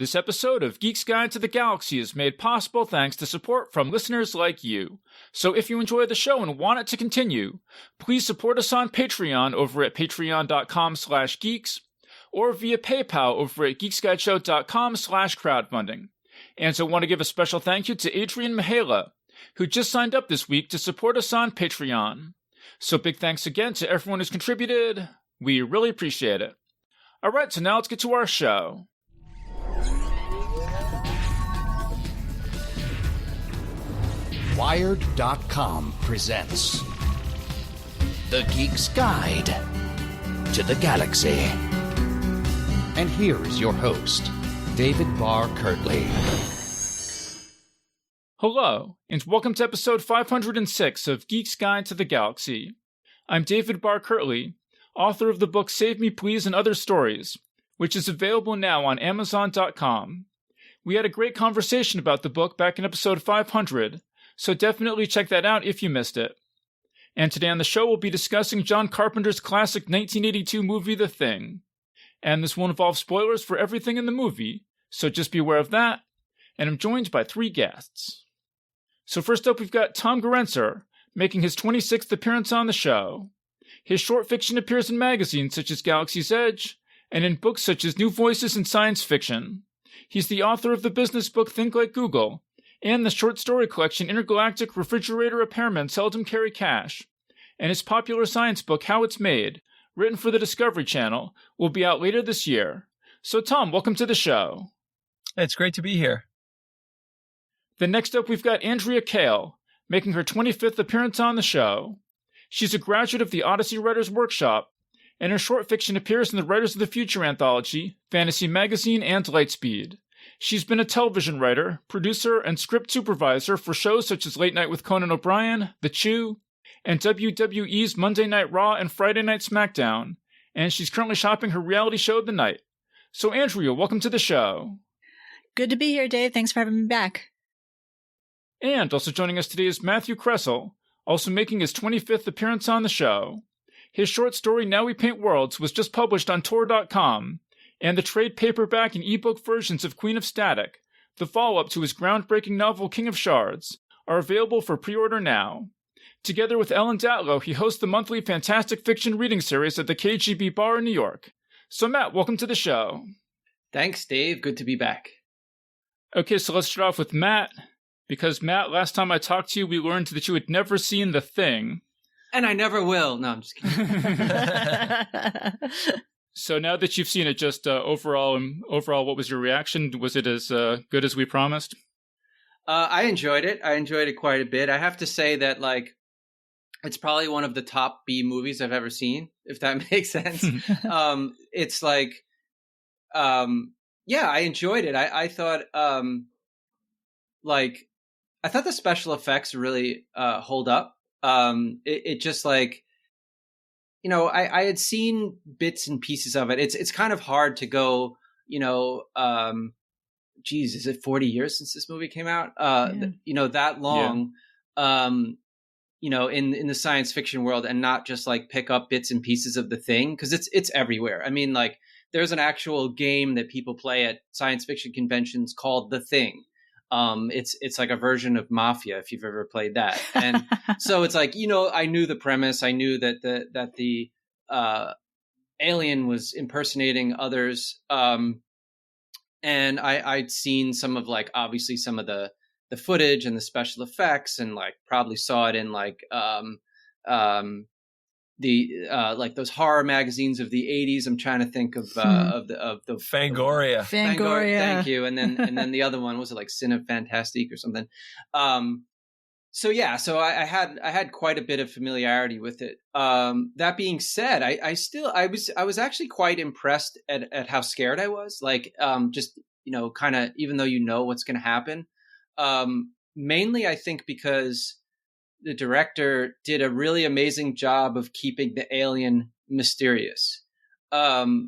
This episode of Geek's Guide to the Galaxy is made possible thanks to support from listeners like you. So if you enjoy the show and want it to continue, please support us on Patreon over at patreon.com/geeks or via PayPal over at geeksguideshow.com/crowdfunding. And so I want to give a special thank you to Adrian Mihala, who just signed up this week to support us on Patreon. So big thanks again to everyone who's contributed. We really appreciate it. Alright, so now let's get to our show. Wired.com presents The Geek's Guide to the Galaxy. And here is your host, David Barr Kirtley. Hello, and welcome to episode 506 of Geek's Guide to the Galaxy. I'm David Barr Kirtley, author of the book Save Me Please and Other Stories, which is available now on Amazon.com. We had a great conversation about the book back in episode 500, so definitely check that out if you missed it. And today on the show we'll be discussing John Carpenter's classic 1982 movie The Thing. And this will involve spoilers for everything in the movie, so just be aware of that. And I'm joined by three guests. So first up we've got Tom Gerencer, making his 26th appearance on the show. His short fiction appears in magazines such as Galaxy's Edge, and in books such as New Voices in Science Fiction. He's the author of the business book Think Like Google, and the short story collection Intergalactic Refrigerator Repairmen Seldom Carry Cash, and his popular science book How It's Made, written for the Discovery Channel, will be out later this year. So Tom, welcome to the show. It's great to be here. Then next up we've got Andrea Kail, making her 25th appearance on the show. She's a graduate of the Odyssey Writers Workshop, and her short fiction appears in the Writers of the Future anthology, Fantasy Magazine, and Lightspeed. She's been a television writer, producer, and script supervisor for shows such as Late Night with Conan O'Brien, The Chew, and WWE's Monday Night Raw and Friday Night SmackDown, and she's currently shopping her reality show The Night. So Andrea, welcome to the show. Good to be here, Dave. Thanks for having me back. And also joining us today is Matthew Kressel, also making his 25th appearance on the show. His short story Now We Paint Worlds was just published on Tor.com, and the trade paperback and ebook versions of Queen of Static, the follow-up to his groundbreaking novel King of Shards, are available for pre-order now. Together with Ellen Datlow, he hosts the monthly fantastic fiction reading series at the KGB Bar in New York. So Matt, welcome to the show. Thanks, Dave. Good to be back. Okay, so let's start off with Matt, because Matt, last time I talked to you, we learned that you had never seen The Thing. And I never will. No, I'm just kidding. So now that you've seen it, just overall, what was your reaction? Was it as good as we promised? I enjoyed it. I enjoyed it quite a bit. I have to say that, like, it's probably one of the top B movies I've ever seen, if that makes sense. It's like, yeah, I enjoyed it. I thought, I thought the special effects really hold up. It just like, you know, I had seen bits and pieces of it. It's kind of hard to go, you know, geez, is it 40 years since this movie came out? You know, that long, you know, in the science fiction world, and not just like pick up bits and pieces of The Thing, because it's everywhere. I mean, like, there's an actual game that people play at science fiction conventions called The Thing. It's like a version of Mafia, if you've ever played that. And so it's like, you know, I knew the premise. I knew that the alien was impersonating others. And I'd seen some of, like, obviously some of the footage and the special effects, and like probably saw it in like like those horror magazines of the 80s. I'm trying to think of the Fangoria. Thank you. And then the other one was it like Cine Fantastique or something. So yeah, so I had quite a bit of familiarity with it. That being said, I was actually quite impressed at how scared I was. Like, just, you know, kind of, even though you know what's going to happen. Mainly, I think because the director did a really amazing job of keeping the alien mysterious. I've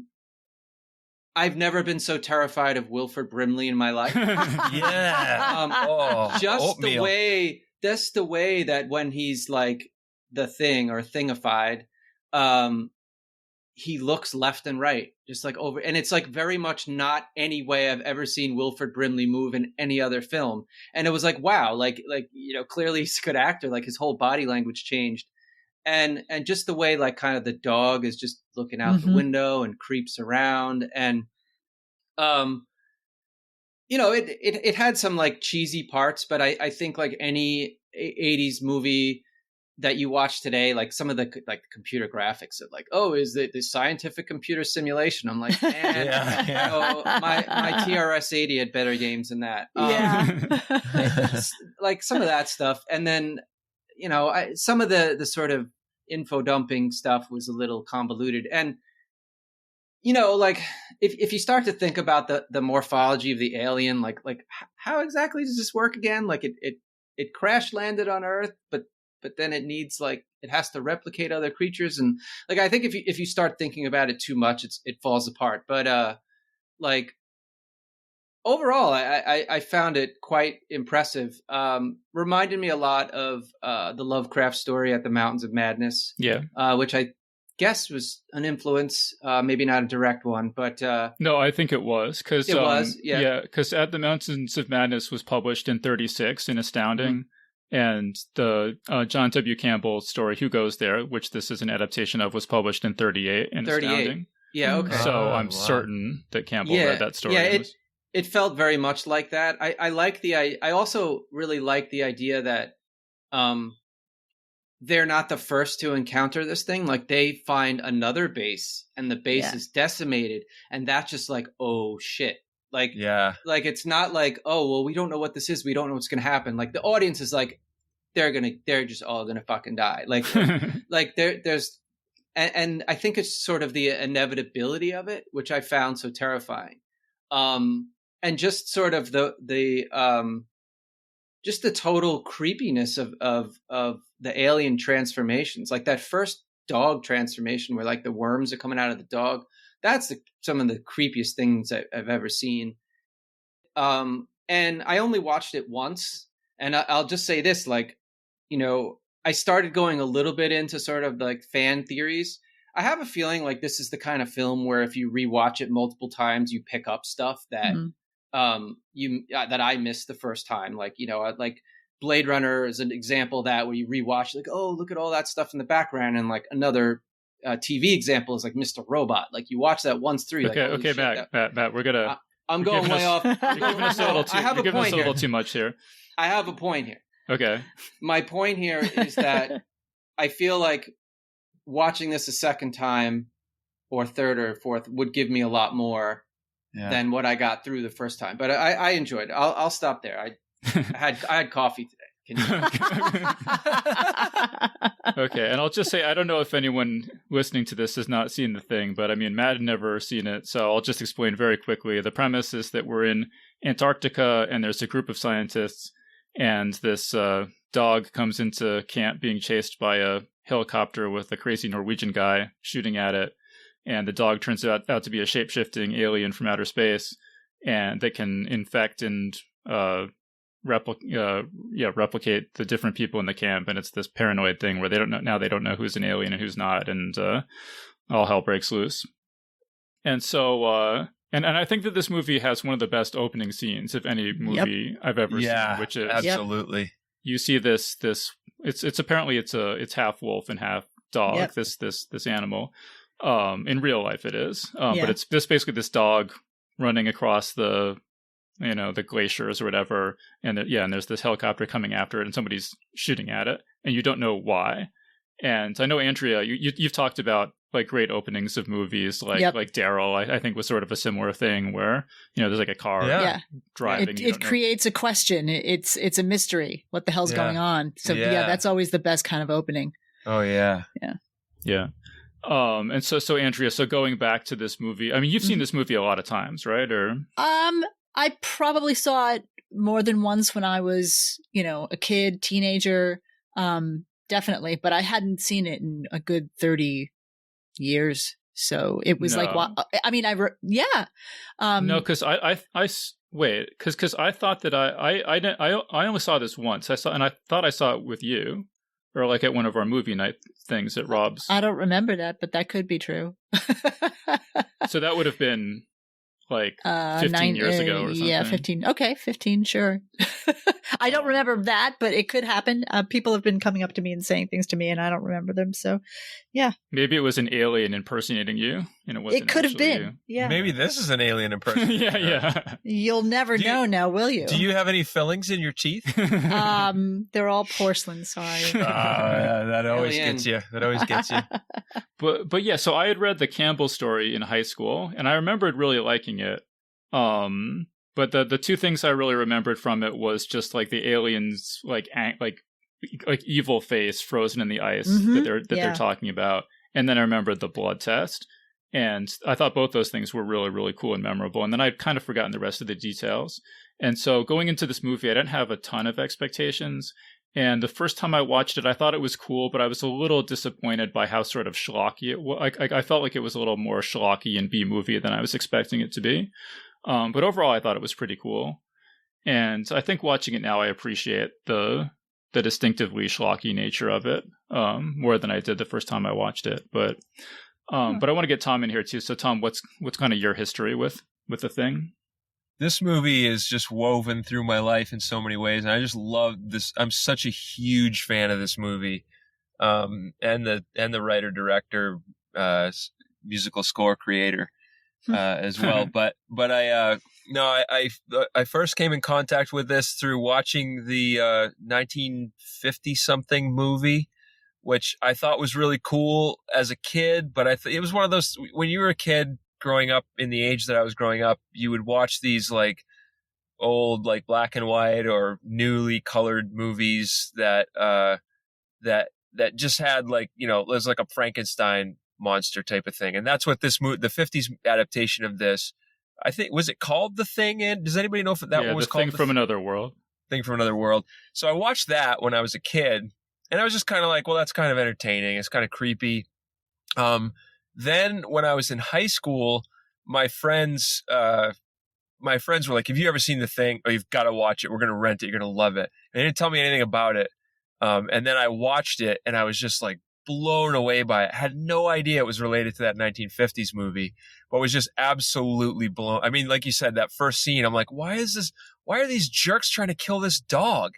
never been so terrified of Wilford Brimley in my life. Yeah. Just oatmeal. That's the way that when he's like the Thing or thingified, he looks left and right, just like over, and it's like very much not any way I've ever seen Wilford Brimley move in any other film. And it was like, wow, like, clearly he's a good actor. Like his whole body language changed. And just the way, like, kind of the dog is just looking out the window and creeps around. And, it had some like cheesy parts, but I think like any 80s movie that you watch today, like some of the like computer graphics of like, oh, is it the scientific computer simulation? I'm like, man, my TRS-80 had better games than that. Like some of that stuff. And then, some of the sort of info dumping stuff was a little convoluted. And, like if you start to think about the morphology of the alien, like how exactly does this work again? Like it crash landed on Earth, but then it needs, like, it has to replicate other creatures. And like, I think if you start thinking about it too much, it falls apart. But like overall, I found it quite impressive. Reminded me a lot of the Lovecraft story at the Mountains of Madness. Yeah. Which I guess was an influence, maybe not a direct one, but no, I think it was, because it was, because At the Mountains of Madness was published in 1936 in Astounding, and the John W. Campbell story Who Goes There, which this is an adaptation of, was published in 1938 in Astounding. Yeah, okay. So I'm certain that Campbell read that story. Yeah, it felt very much like that. I also really like the idea that they're not the first to encounter this thing. Like they find another base and the base is decimated, and that's just like, oh shit. Like, like it's not like, oh, well, we don't know what this is. We don't know what's going to happen. Like the audience is like, they're just all going to fucking die. Like, like there's, and I think it's sort of the inevitability of it, which I found so terrifying. And just sort of just the total creepiness of the alien transformations, like that first dog transformation where like the worms are coming out of the dog. That's some of the creepiest things I've ever seen. And I only watched it once, and I'll just say this, like, I started going a little bit into sort of like fan theories. I have a feeling like this is the kind of film where if you rewatch it multiple times, you pick up stuff that that I missed the first time. Like, like Blade Runner is an example of that, where you rewatch, like, oh, look at all that stuff in the background. And like another TV example is like Mr. Robot. Like you watch that once through. Okay, like, okay, Matt, we're gonna. I'm going way off. You're giving us a little too. You're giving us a little too much here. I have a point here. Okay. My point here is that I feel like watching this a second time, or third or fourth, would give me a lot more than what I got through the first time. But I enjoyed it. I'll stop there. I had coffee today. Okay, and I'll just say, I don't know if anyone listening to this has not seen The Thing, but I mean, Matt had never seen it, so I'll just explain very quickly. The premise is that we're in Antarctica, and there's a group of scientists, and this dog comes into camp being chased by a helicopter with a crazy Norwegian guy shooting at it, and the dog turns out to be a shape-shifting alien from outer space, and that can infect and replicate the different people in the camp. And it's this paranoid thing where they don't know who's an alien and who's not, and all hell breaks loose. And so and I think that this movie has one of the best opening scenes of any movie I've ever seen, which is absolutely you see this it's apparently it's half wolf and half dog, this animal. In real life it is, but it's basically this dog running across the glaciers or whatever, and there's this helicopter coming after it, and somebody's shooting at it, and you don't know why. And I know, Andrea, you've talked about like great openings of movies, like Daryl, I think, was sort of a similar thing where there's like a car driving. It creates a question. It's a mystery. What the hell's going on? So that's always the best kind of opening. Oh yeah. And so Andrea, so going back to this movie, I mean, you've seen this movie a lot of times, right? Or I probably saw it more than once when I was, a kid, teenager, definitely, but I hadn't seen it in a good 30 years. So it was like, I mean, no, because I thought that I only saw this once. I thought I saw it with you. or like at one of our movie night things at Rob's. I don't remember that, but that could be true. So that would have been like 15 years ago or something. Yeah, 15. Okay, 15, sure. I don't remember that, but it could happen. People have been coming up to me and saying things to me, and I don't remember them. So, yeah. Maybe it was an alien impersonating you, and it wasn't. It could have been. You. Yeah. Maybe this is an alien impersonating. Yeah. You'll never know now, will you? Do you have any fillings in your teeth? They're all porcelain. Sorry. That always Alien. gets you. That always gets you. But yeah, so I had read the Campbell story in high school, and I remembered really liking it. But the two things I really remembered from it was just like the aliens like evil face frozen in the ice that they're talking about, and then I remembered the blood test, and I thought both those things were really, really cool and memorable. And then I'd kind of forgotten the rest of the details. And so going into this movie, I didn't have a ton of expectations. And the first time I watched it, I thought it was cool, but I was a little disappointed by how sort of schlocky it was. I felt like it was a little more schlocky and B-movie than I was expecting it to be. But overall, I thought it was pretty cool. And I think watching it now, I appreciate the distinctively schlocky nature of it more than I did the first time I watched it. But I want to get Tom in here too. So Tom, what's kind of your history with the Thing? This movie is just woven through my life in so many ways, and I just love this. I'm such a huge fan of this movie, and the writer, director, musical score creator as well. But I first came in contact with this through watching the 1950 something movie, which I thought was really cool as a kid. But it was one of those, when you were a kid growing up in the age that I was growing up, you would watch these like old like black and white or newly colored movies that just had like, you know, it was like a Frankenstein monster type of thing. And that's what this movie, the 50s adaptation of this, I think, was it called The Thing? And does anybody know if that one was called Thing from Another World? Thing from Another World. So I watched that when I was a kid, and I was just kind of like, well, that's kind of entertaining. It's kind of creepy. Then when I was in high school, my friends were like, have you ever seen The Thing? Oh, you've got to watch it. We're going to rent it. You're going to love it. And they didn't tell me anything about it. And then I watched it, and I was just like blown away by it. I had no idea it was related to that 1950s movie, but was just absolutely blown. I mean, like you said, that first scene, I'm like, why are these jerks trying to kill this dog?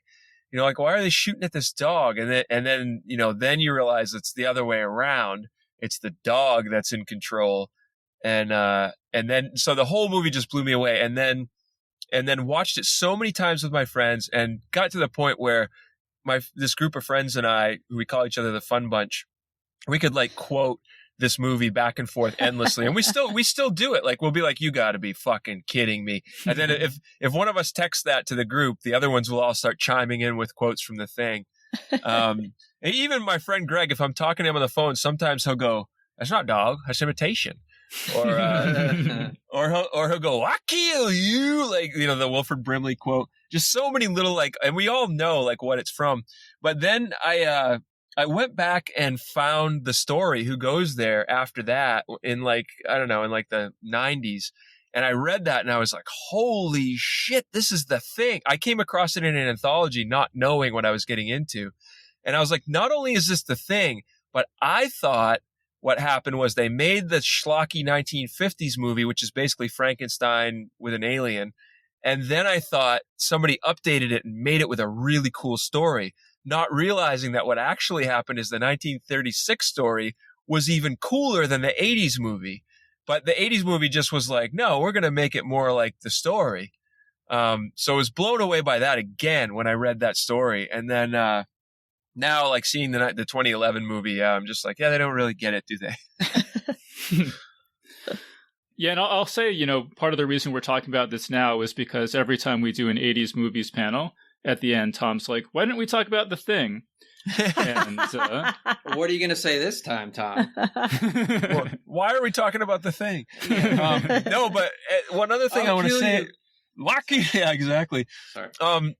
You know, like, why are they shooting at this dog? And then, you know, then you realize it's the other way around. It's the dog that's in control. And then, so the whole movie just blew me away. And then watched it so many times with my friends, and got to the point where this group of friends and I, who we call each other the Fun Bunch, we could like quote this movie back and forth endlessly. And we still do it. Like, we'll be like, you gotta be fucking kidding me. And then if one of us texts that to the group, the other ones will all start chiming in with quotes from The Thing. And even my friend Greg, if I'm talking to him on the phone, sometimes he'll go, that's not dog, that's imitation. Or he'll go, I kill you. Like, you know, the Wilford Brimley quote. Just so many little, like, and we all know like what it's from. But then I went back and found the story, who goes there after that in like, I don't know, in like the 90s. And I read that and I was like, holy shit, this is The Thing. I came across it in an anthology, not knowing what I was getting into. And I was like, not only is this The Thing, but I thought what happened was they made the schlocky 1950s movie, which is basically Frankenstein with an alien. And then I thought somebody updated it and made it with a really cool story, not realizing that what actually happened is the 1936 story was even cooler than the 80s movie. But the 80s movie just was like, no, we're going to make it more like the story. So I was blown away by that again when I read that story. And then now, like, seeing the 2011 movie, I'm just like, yeah, they don't really get it, do they? Yeah, and I'll say, you know, part of the reason we're talking about this now is because every time we do an 80s movies panel, at the end, Tom's like, why didn't we talk about The Thing? And what are you going to say this time, Tom? Well, why are we talking about The Thing? No, but one other thing I want to say. Lucky, yeah, exactly. Sorry.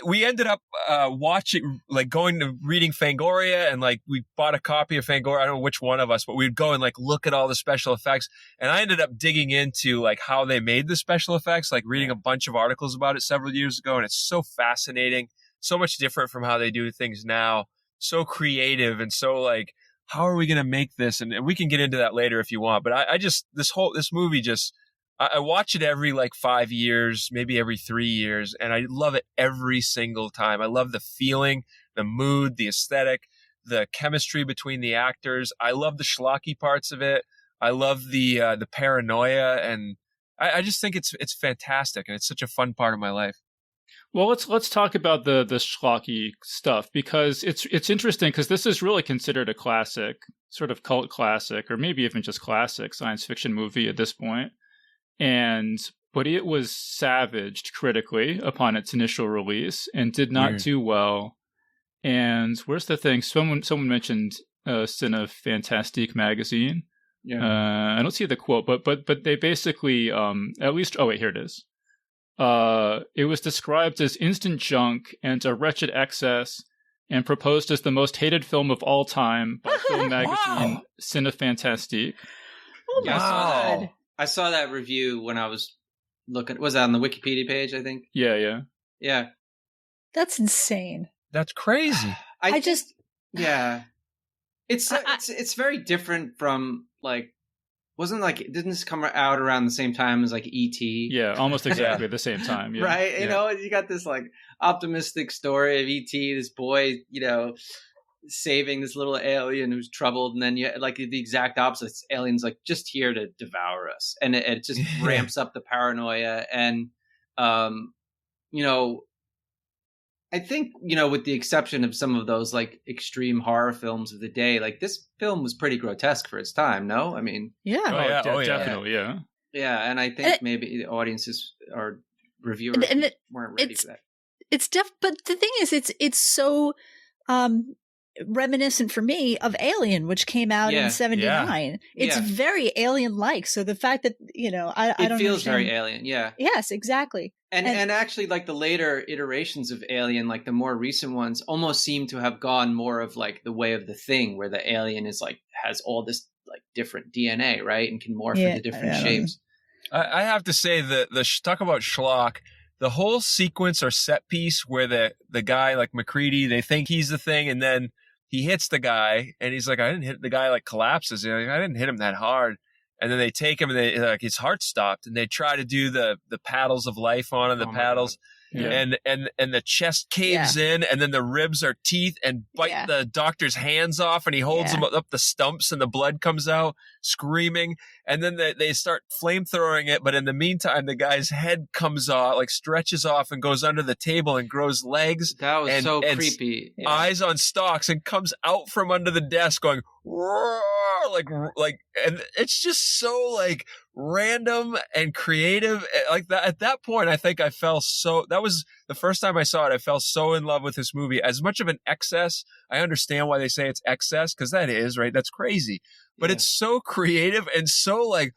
We ended up watching, like, reading Fangoria, and like we bought a copy of Fangoria. I don't know which one of us, but we'd go and like look at all the special effects. And I ended up digging into like how they made the special effects, like reading a bunch of articles about it several years ago. And it's so fascinating, so much different from how they do things now. so creative and so like, how are we going to make this? And we can get into that later if you want. But I just, this movie just, I watch it every like 5 years, maybe every 3 years. And I love it every single time. I love the feeling, the mood, the aesthetic, the chemistry between the actors. I love the schlocky parts of it. I love the paranoia. And I just think it's fantastic. And it's such a fun part of my life. Well, let's talk about the schlocky stuff, because it's interesting, because this is really considered a classic, sort of cult classic, or maybe even just classic science fiction movie at this point. But it was savaged critically upon its initial release and did not do well. And where's the thing? Someone mentioned Cine Fantastique magazine. Yeah. I don't see the quote, but they basically at least. Oh wait, here it is. It was described as instant junk and a wretched excess, and proposed as the most hated film of all time by film magazine Cine Fantastique. Oh my God. I saw that review when I was looking. Was that on the Wikipedia page, I think? Yeah. That's insane. That's crazy. Yeah. It's very different from like, didn't this come out around the same time as like E.T.? Yeah, almost exactly at the same time. Yeah. Right? You know, you got this like optimistic story of E.T., this boy, you know, saving this little alien who's troubled, and then you like the exact opposite. This alien's like just here to devour us, and it just ramps up the paranoia. And you know, I think, you know, with the exception of some of those like extreme horror films of the day, like this film was pretty grotesque for its time. No, I mean, definitely, yeah. And I think maybe the audiences or reviewers weren't ready for that. But the thing is, it's so reminiscent for me of Alien, which came out in 79. It's very Alien-like. So the fact that, you know, I don't it feels understand. very Alien. Yeah. Yes, exactly. And actually, like the later iterations of Alien, like the more recent ones, almost seem to have gone more of like the way of the Thing, where the alien is like has all this like different DNA, right, and can morph into different shapes. I have to say that talk about schlock. The whole sequence or set piece where the guy like McCready, they think he's the Thing, and then he hits the guy, and he's like, I didn't hit the guy. Like collapses. Like, I didn't hit him that hard. And then they take him, and they like his heart stopped, and they try to do the paddles of life on him, the paddles, and the chest caves in, and then the ribs are teeth and bite the doctor's hands off, and he holds them up the stumps, and the blood comes out, screaming, and then they start flamethrowing it, but in the meantime, the guy's head comes off, like stretches off, and goes under the table and grows legs. That was so creepy. Eyes on stalks, and comes out from under the desk going, roar, like, and it's just so like random and creative. Like that, at that point, I think I fell so. That was the first time I saw it. I fell so in love with this movie. As much of an excess, I understand why they say it's excess, because that is right. That's crazy, but it's so creative and so like,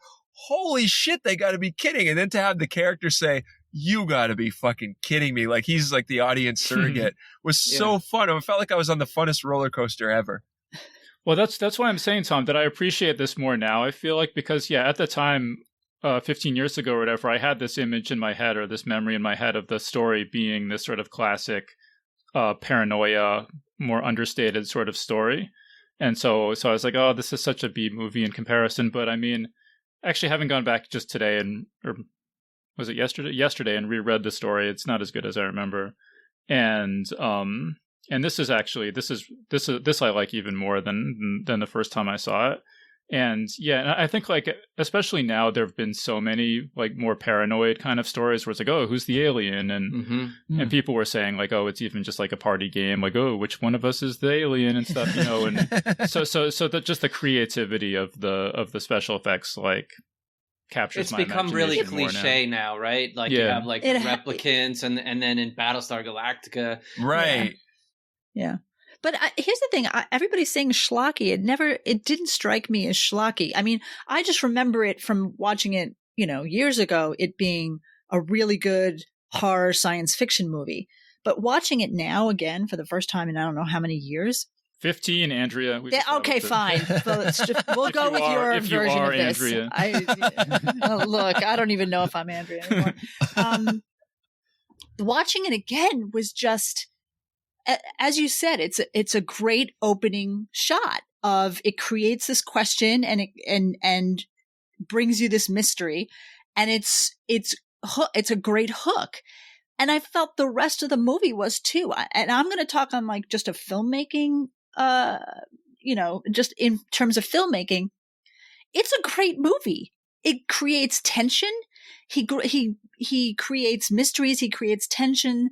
holy shit, they got to be kidding. And then to have the character say, "You got to be fucking kidding me!" Like he's like the audience surrogate was so fun. I felt like I was on the funnest roller coaster ever. Well, that's why I'm saying, Tom, that I appreciate this more now. I feel like because, at the time, 15 years ago or whatever, I had this image in my head, or this memory in my head of the story being this sort of classic paranoia, more understated sort of story. And so I was like, oh, this is such a B movie in comparison. But I mean, actually having gone back just today or was it yesterday and reread the story, it's not as good as I remember. And this is actually this I like even more than the first time I saw it. And I think like especially now there have been so many like more paranoid kind of stories where it's like, oh, who's the alien? And and people were saying like, oh, it's even just like a party game, like, oh, which one of us is the alien and stuff, you know. And so that just the creativity of the special effects like captures my imagination. It's become really cliche now, right? Like you have like replicants and then in Battlestar Galactica, right? Yeah. But here's the thing. Everybody's saying schlocky. It didn't strike me as schlocky. I mean, I just remember it from watching it, you know, years ago, it being a really good horror science fiction movie. But watching it now again for the first time in I don't know how many years. 15, Andrea. Okay, fine. We'll go with your version of this. Andrea. Look, I don't even know if I'm Andrea anymore. Watching it again was just... as you said, it's a great opening shot of it creates this question and brings you this mystery, and it's a great hook. And I felt the rest of the movie was too. And I'm going to talk on like just a filmmaking, just in terms of filmmaking. It's a great movie. It creates tension. He creates mysteries. He creates tension,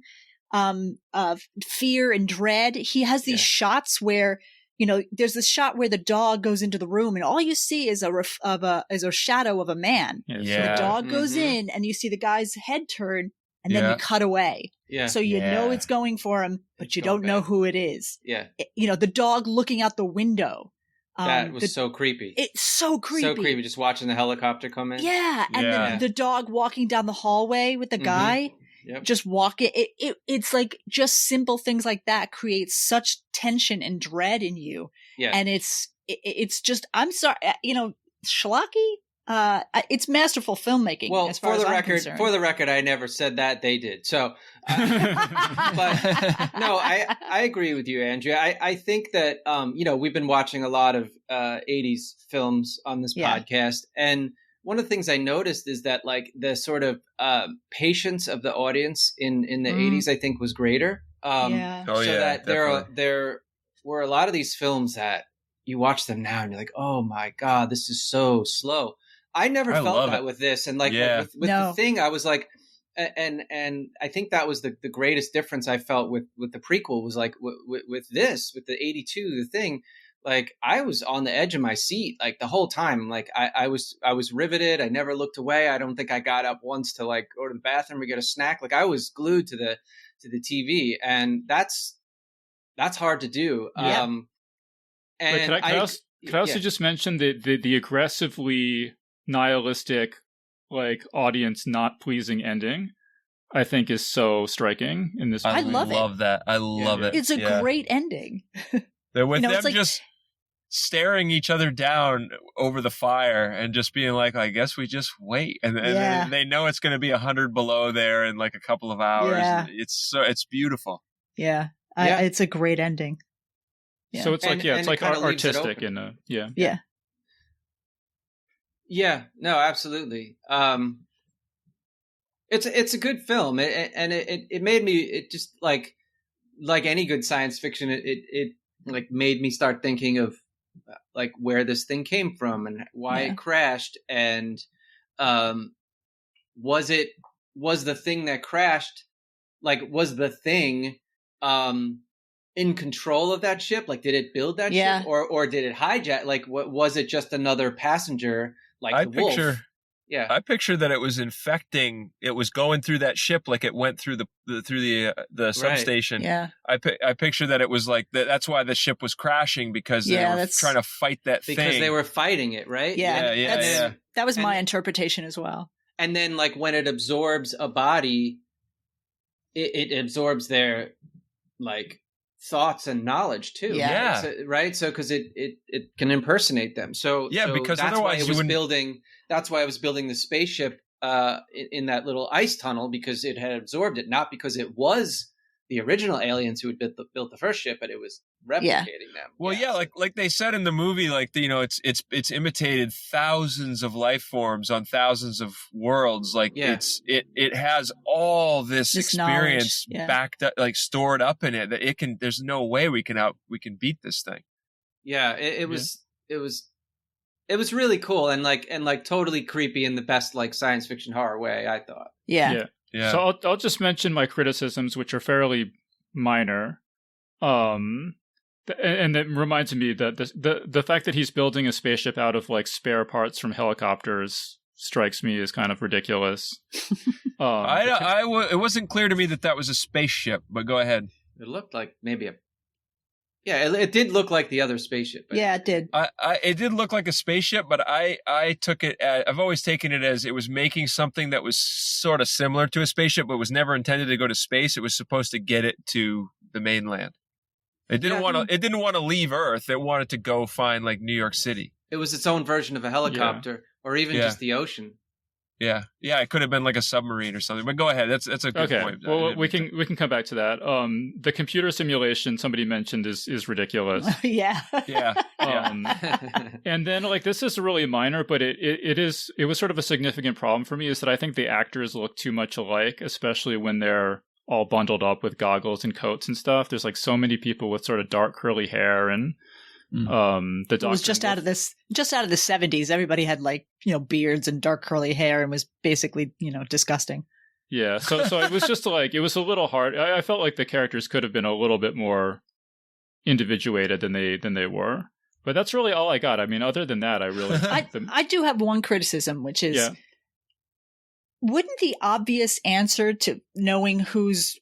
of fear and dread. He has these shots where, there's this shot where the dog goes into the room and all you see is a shadow of a man. Yeah. The dog goes in and you see the guy's head turn and then you cut away. Yeah. So you know it's going for him, but you don't know who it is. Yeah. The dog looking out the window. That was so creepy. It's so creepy. So creepy, just watching the helicopter come in. Yeah. And then the dog walking down the hallway with the guy. Yep. Just walking. It's like just simple things like that create such tension and dread in you. Yeah. And it's just, I'm sorry, schlocky. It's masterful filmmaking. Well, as far for as the I'm record, concerned. I never said that. They did. So, but no, I agree with you, Andrea. I think that we've been watching a lot of 80s films on this podcast, and one of the things I noticed is that like the sort of patience of the audience in the 80s, I think, was greater. That there were a lot of these films that you watch them now and you're like, oh my God, this is so slow. I never felt that with this. And like with the Thing, I was like, and I think that was the greatest difference I felt with the prequel was like with this, with the 82, The Thing. Like I was on the edge of my seat like the whole time. Like I was riveted. I never looked away. I don't think I got up once to like go to the bathroom or get a snack. Like I was glued to the TV, and that's hard to do. Yeah. And could I also just mention the aggressively nihilistic, like audience not pleasing ending, I think is so striking in this movie. I love that. I love it. It's a great ending. They're with them just staring each other down over the fire and just being like, I guess we just wait. And they know it's going to be 100 below there in like a couple of hours. Yeah. It's beautiful. Yeah. It's a great ending. Yeah. So it's like artistic in a Yeah. Yeah, no, absolutely. It's a good film, and it made me, it just like any good science fiction, it like made me start thinking of like where this thing came from and why it crashed, and was the thing that crashed, like was the thing in control of that ship? Like did it build that ship, or did it hijack? Like what was it, just another passenger? Like I picture that it was infecting. It was going through that ship like it went through the substation. Yeah. I picture that it was like that's why the ship was crashing, because they were trying to fight that thing. Because they were fighting it, right? Yeah. That was my interpretation as well. And then like when it absorbs a body, it absorbs their like thoughts and knowledge too. Yeah. Right. So because it can impersonate them. So because that's otherwise that's why I was building the spaceship in that little ice tunnel, because it had absorbed it, not because it was the original aliens who had built the first ship, but it was replicating them. Well, like they said in the movie, like it's imitated thousands of life forms on thousands of worlds. Like it has all this experience backed up, like stored up in it, that it can. There's no way we can beat this thing. Yeah, it was really cool and totally creepy in the best like science fiction horror way, I thought. Yeah. So I'll just mention my criticisms, which are fairly minor. And that reminds me that the fact that he's building a spaceship out of like spare parts from helicopters strikes me as kind of ridiculous. It wasn't clear to me that was a spaceship, but go ahead. It looked like maybe it did look like the other spaceship. Yeah, it did. It did look like a spaceship, but I took it. I've always taken it as it was making something that was sort of similar to a spaceship, but was never intended to go to space. It was supposed to get it to the mainland. It didn't want to leave Earth. It wanted to go find like New York City. It was its own version of a helicopter, or even just the ocean. Yeah, it could have been like a submarine or something. But go ahead. That's a good point. Well, we can come back to that. The computer simulation somebody mentioned is ridiculous. Yeah. And then like this is really minor, but it was sort of a significant problem for me is that I think the actors look too much alike, especially when they're all bundled up with goggles and coats and stuff. There's like so many people with sort of dark curly hair and the doctor. It was just out of the 70s. Everybody had like, beards and dark curly hair and was basically, disgusting. Yeah. So it was just like, it was a little hard. I felt like the characters could have been a little bit more individuated than they were. But that's really all I got. I mean, other than that, I really I do have one criticism, which is wouldn't the obvious answer to knowing who's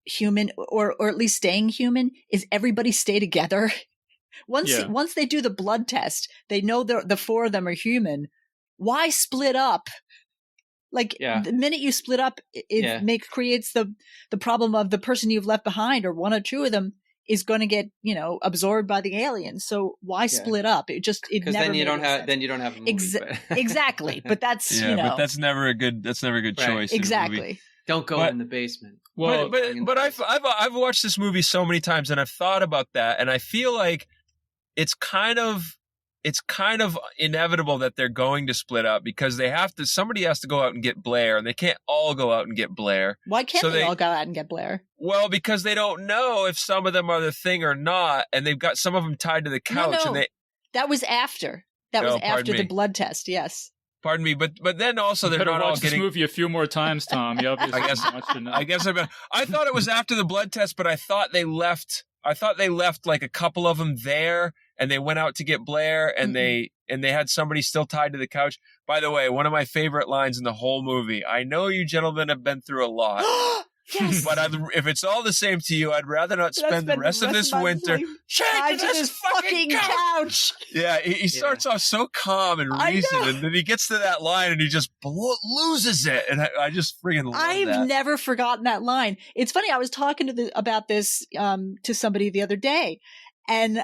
human or at least staying human is everybody stay together? Once they do the blood test, they know the four of them are human. Why split up? Like the minute you split up, it creates the problem of the person you've left behind, or one or two of them is going to get absorbed by the aliens. So why split up? It never then you don't have a movie, exactly. But that's but that's never a good choice. Exactly. Don't go in the basement. Well, but I've watched this movie so many times, and I've thought about that, and I feel like it's kind of inevitable that they're going to split up because somebody has to go out and get Blair, and they can't all go out and get Blair. Why can't they all go out and get Blair? Well, because they don't know if some of them are the thing or not, and they've got some of them tied to the couch. No. And that was after. That was after the blood test. Yes. Pardon me, but then also they're not all getting. This movie a few more times, Tom. You obviously watched enough. I guess I thought it was after the blood test, but I thought they left like a couple of them there, and they went out to get Blair, and they had somebody still tied to the couch. By the way, one of my favorite lines in the whole movie. I know you gentlemen have been through a lot. Yes. But if it's all the same to you, I'd rather not spend the rest of this winter tied to this fucking couch. Yeah, he starts off so calm and reasoned, and then he gets to that line and he just loses it. And I just friggin' love that. I've never forgotten that line. It's funny. I was talking about this to somebody the other day, and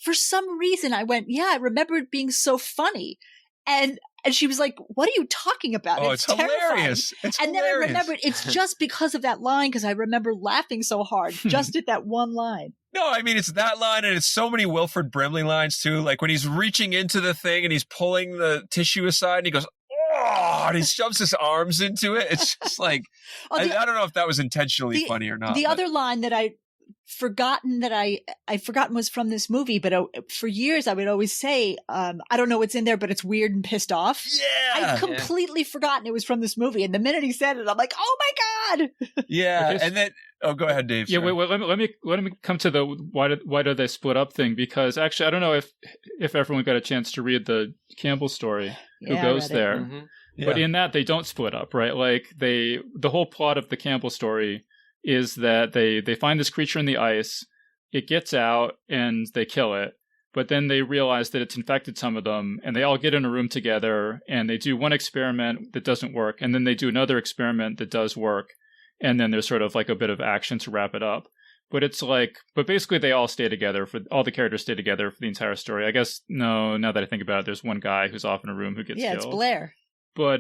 for some reason I went, I remember it being so funny. And she was like, "What are you talking about? Oh, it's hilarious. It's and hilarious. Then I remembered it's just because of that line, because I remember laughing so hard just at that one line. No, I mean, it's that line, and it's so many Wilford Brimley lines, too. Like when he's reaching into the thing and he's pulling the tissue aside, and he goes, oh, and he shoves his arms into it. It's just like, I don't know if that was intentionally funny or not. The other line that I forgotten was from this movie, but for years I would always say, I don't know what's in there, but it's weird and pissed off. Yeah. I'd completely forgotten it was from this movie. And the minute he said it, I'm like, oh my God. Yeah. And then, go ahead, Dave. Yeah. Wait, let me come to the why do they split up thing? Because actually, I don't know if everyone got a chance to read the Campbell story, Who Goes There. Mm-hmm. Yeah. But in that, they don't split up, right? Like the whole plot of the Campbell story is that they find this creature in the ice, it gets out, and they kill it. But then they realize that it's infected some of them, and they all get in a room together, and they do one experiment that doesn't work, and then they do another experiment that does work, and then there's sort of like a bit of action to wrap it up. But basically they all stay together, all the characters stay together for the entire story. I guess, no, now that I think about it, there's one guy who's off in a room who gets killed. Yeah, it's Blair. But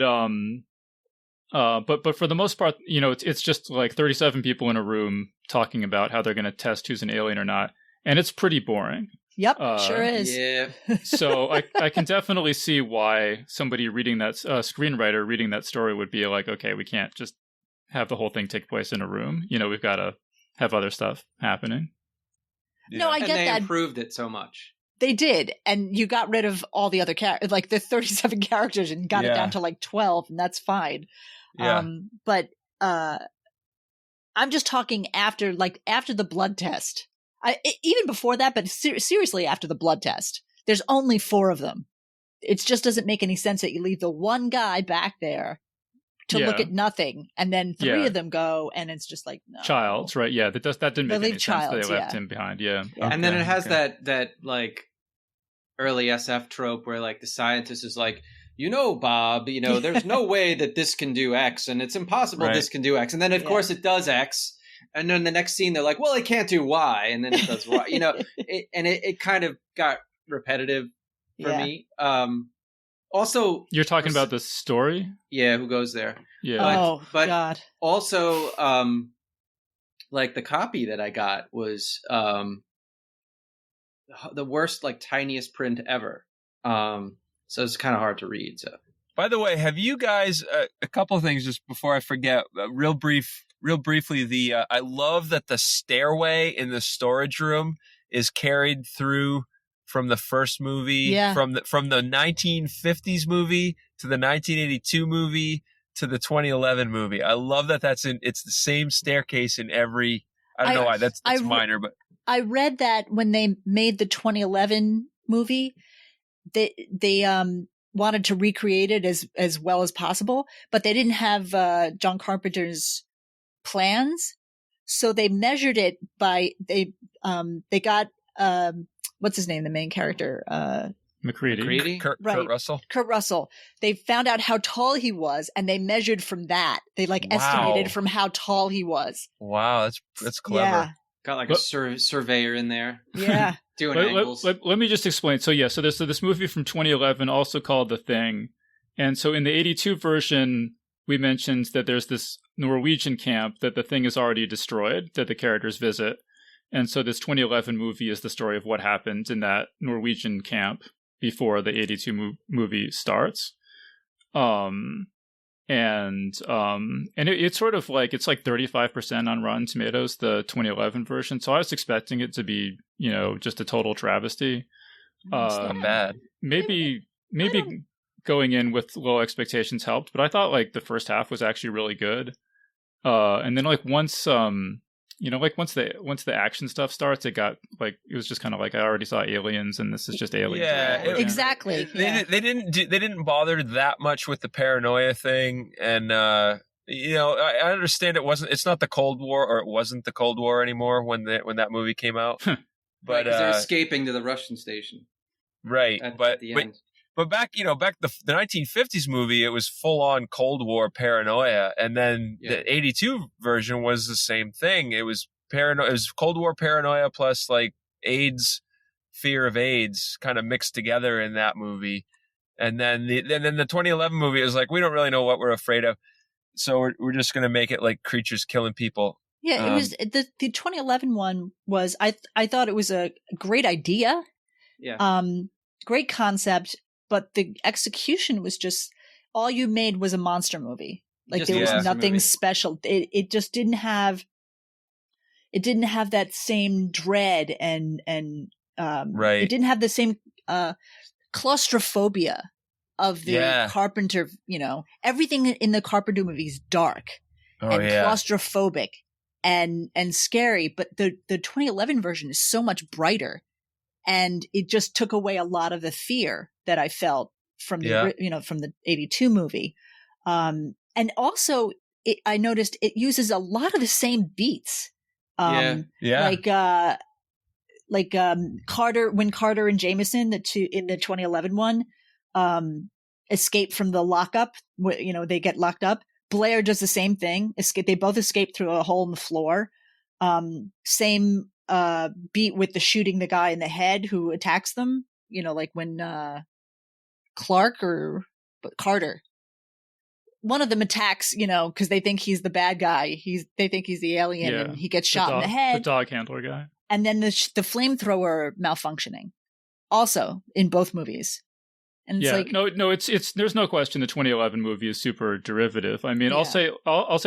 for the most part, it's just like 37 people in a room talking about how they're going to test who's an alien or not. And it's pretty boring. Yep, sure is. Yeah. So I can definitely see why somebody reading that, screenwriter reading that story would be like, okay, we can't just have the whole thing take place in a room. We've got to have other stuff happening. Yeah. No, I get that. And they improved it so much. They did, and you got rid of all the other characters, like the 37 characters, and got it down to like 12, and that's fine. Yeah. But I'm just talking after the blood test. Even before that, but seriously, after the blood test, there's only 4 of them. It just doesn't make any sense that you leave the one guy back there to look at nothing, and then 3 of them go, and it's just like, no. Childs, right? Yeah, that didn't make any sense that they left him behind. Yeah. And then it has that like early SF trope where like the scientist is like, Bob, there's no way that this can do X, and it's impossible this can do X. And then, of course, it does X. And then the next scene, they're like, well, it can't do Y. And then it does Y. It kind of got repetitive for me. Also, You're talking about the story? Yeah, who goes there? Yeah. But God. Also, like the copy that I got was the worst, like tiniest print ever. So it's kind of hard to read. So, by the way, have you guys a couple of things just before I forget? Real briefly. I love that the stairway in the storage room is carried through from the first movie, from the 1950s movie to the 1982 movie to the 2011 movie. I love that it's the same staircase in every. I don't know why that's minor, but I read that when they made the 2011 movie, they wanted to recreate it as well as possible, but they didn't have John Carpenter's plans, so they measured it by they got what's his name, the main character, McCready. Kurt Russell. Kurt Russell. They found out how tall he was, and they measured from that. They estimated from how tall he was. Wow, that's clever. Yeah. Got like a surveyor in there. Yeah. Doing angles. Let me just explain. So there's this movie from 2011 also called The Thing. And so in the 82 version, we mentioned that there's this Norwegian camp that the Thing is already destroyed, that the characters visit. And so this 2011 movie is the story of what happened in that Norwegian camp before the 82 movie starts. It's sort of like, it's like 35% on Rotten Tomatoes, the 2011 version. So I was expecting it to be, just a total travesty. Not bad. Maybe going in with low expectations helped, but I thought like the first half was actually really good. And then like once the action stuff starts, it was just kind of like I already saw aliens, and this is just aliens. Yeah, exactly. They didn't bother that much with the paranoia thing, and I understand it's not the Cold War, or it wasn't the Cold War anymore when that movie came out. But they're escaping to the Russian station, right? At the end. But back the 1950s movie, it was full on Cold War paranoia, and then the 82 version was the same thing. It was paranoia. It was Cold War paranoia plus like AIDS, fear of AIDS, kind of mixed together in that movie. And then the 2011 movie is like, we don't really know what we're afraid of, so we're just going to make it like creatures killing people. Yeah, it was the 2011 one was I thought it was a great idea. Yeah. Great concept. But the execution was just, all you made was a monster movie. Like there was nothing special. It just didn't have that same dread and right. It didn't have the same claustrophobia of the Carpenter. Everything in the Carpenter movie is dark and claustrophobic and scary. But the 2011 version is so much brighter, and it just took away a lot of the fear that I felt from the 82 movie. And also I noticed it uses a lot of the same beats. Like Carter, when Carter and Jameson, in the 2011 one, escape from the lockup, they get locked up. Blair does the same thing. They both escape through a hole in the floor. Same beat with the shooting the guy in the head who attacks them. Like when Clark or Carter, one of them attacks, because they think he's the bad guy. They think he's the alien, and he gets shot in the head. The dog handler guy. And then the flamethrower malfunctioning, also in both movies. And it's it's there's no question the 2011 movie is super derivative. I mean, I'll say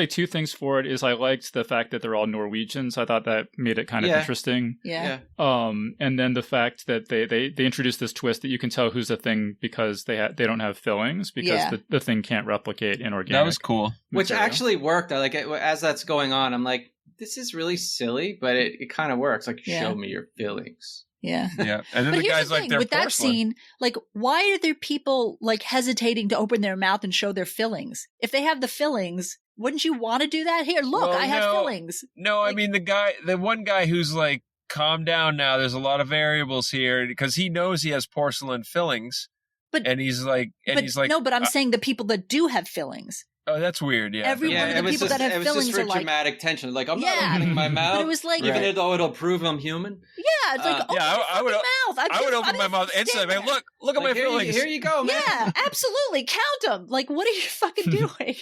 two things for it. Is I liked the fact that they're all Norwegians. I thought that made it kind of interesting. Yeah. And then the fact that they introduced this twist that you can tell who's a thing because they don't have fillings, because the thing can't replicate inorganic. That was cool. Which actually worked. I like it. As that's going on, I'm like, this is really silly, but it kind of works. Like, show me your fillings. Yeah. Yeah. And then the guy's like, with that scene, like, why are there people like hesitating to open their mouth and show their fillings? If they have the fillings, wouldn't you want to do that? Here, look, I have fillings. No, I mean, the one guy who's like, calm down now. There's a lot of variables here, because he knows he has porcelain fillings. But he's like, no, but I'm saying the people that do have fillings. Oh, that's weird. Yeah. Every one of the people that have it was fillings just for are like, dramatic tension. Like, I'm Yeah. not opening my mouth. but it was like, Even though it'll prove I'm human. yeah, it's like, open yeah, your I would- fucking mouth. I would open my mouth instantly. stand Man, look at Like, my feelings. Here you go, man. Yeah, absolutely. Count them. Like, what are you fucking doing?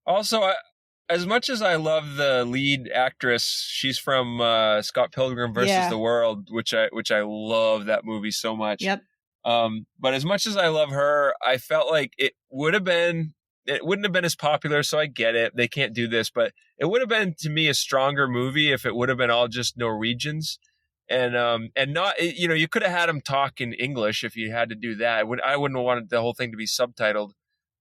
Also, as much as I love the lead actress, she's from Scott Pilgrim versus Yeah. the World, which I love that movie so much. Yep. But as much as I love her, I felt like it wouldn't have been as popular. So I get it; they can't do this, but it would have been to me a stronger movie if it would have been all just Norwegians, and not you could have had them talk in English if you had to do that. I wouldn't have wanted the whole thing to be subtitled,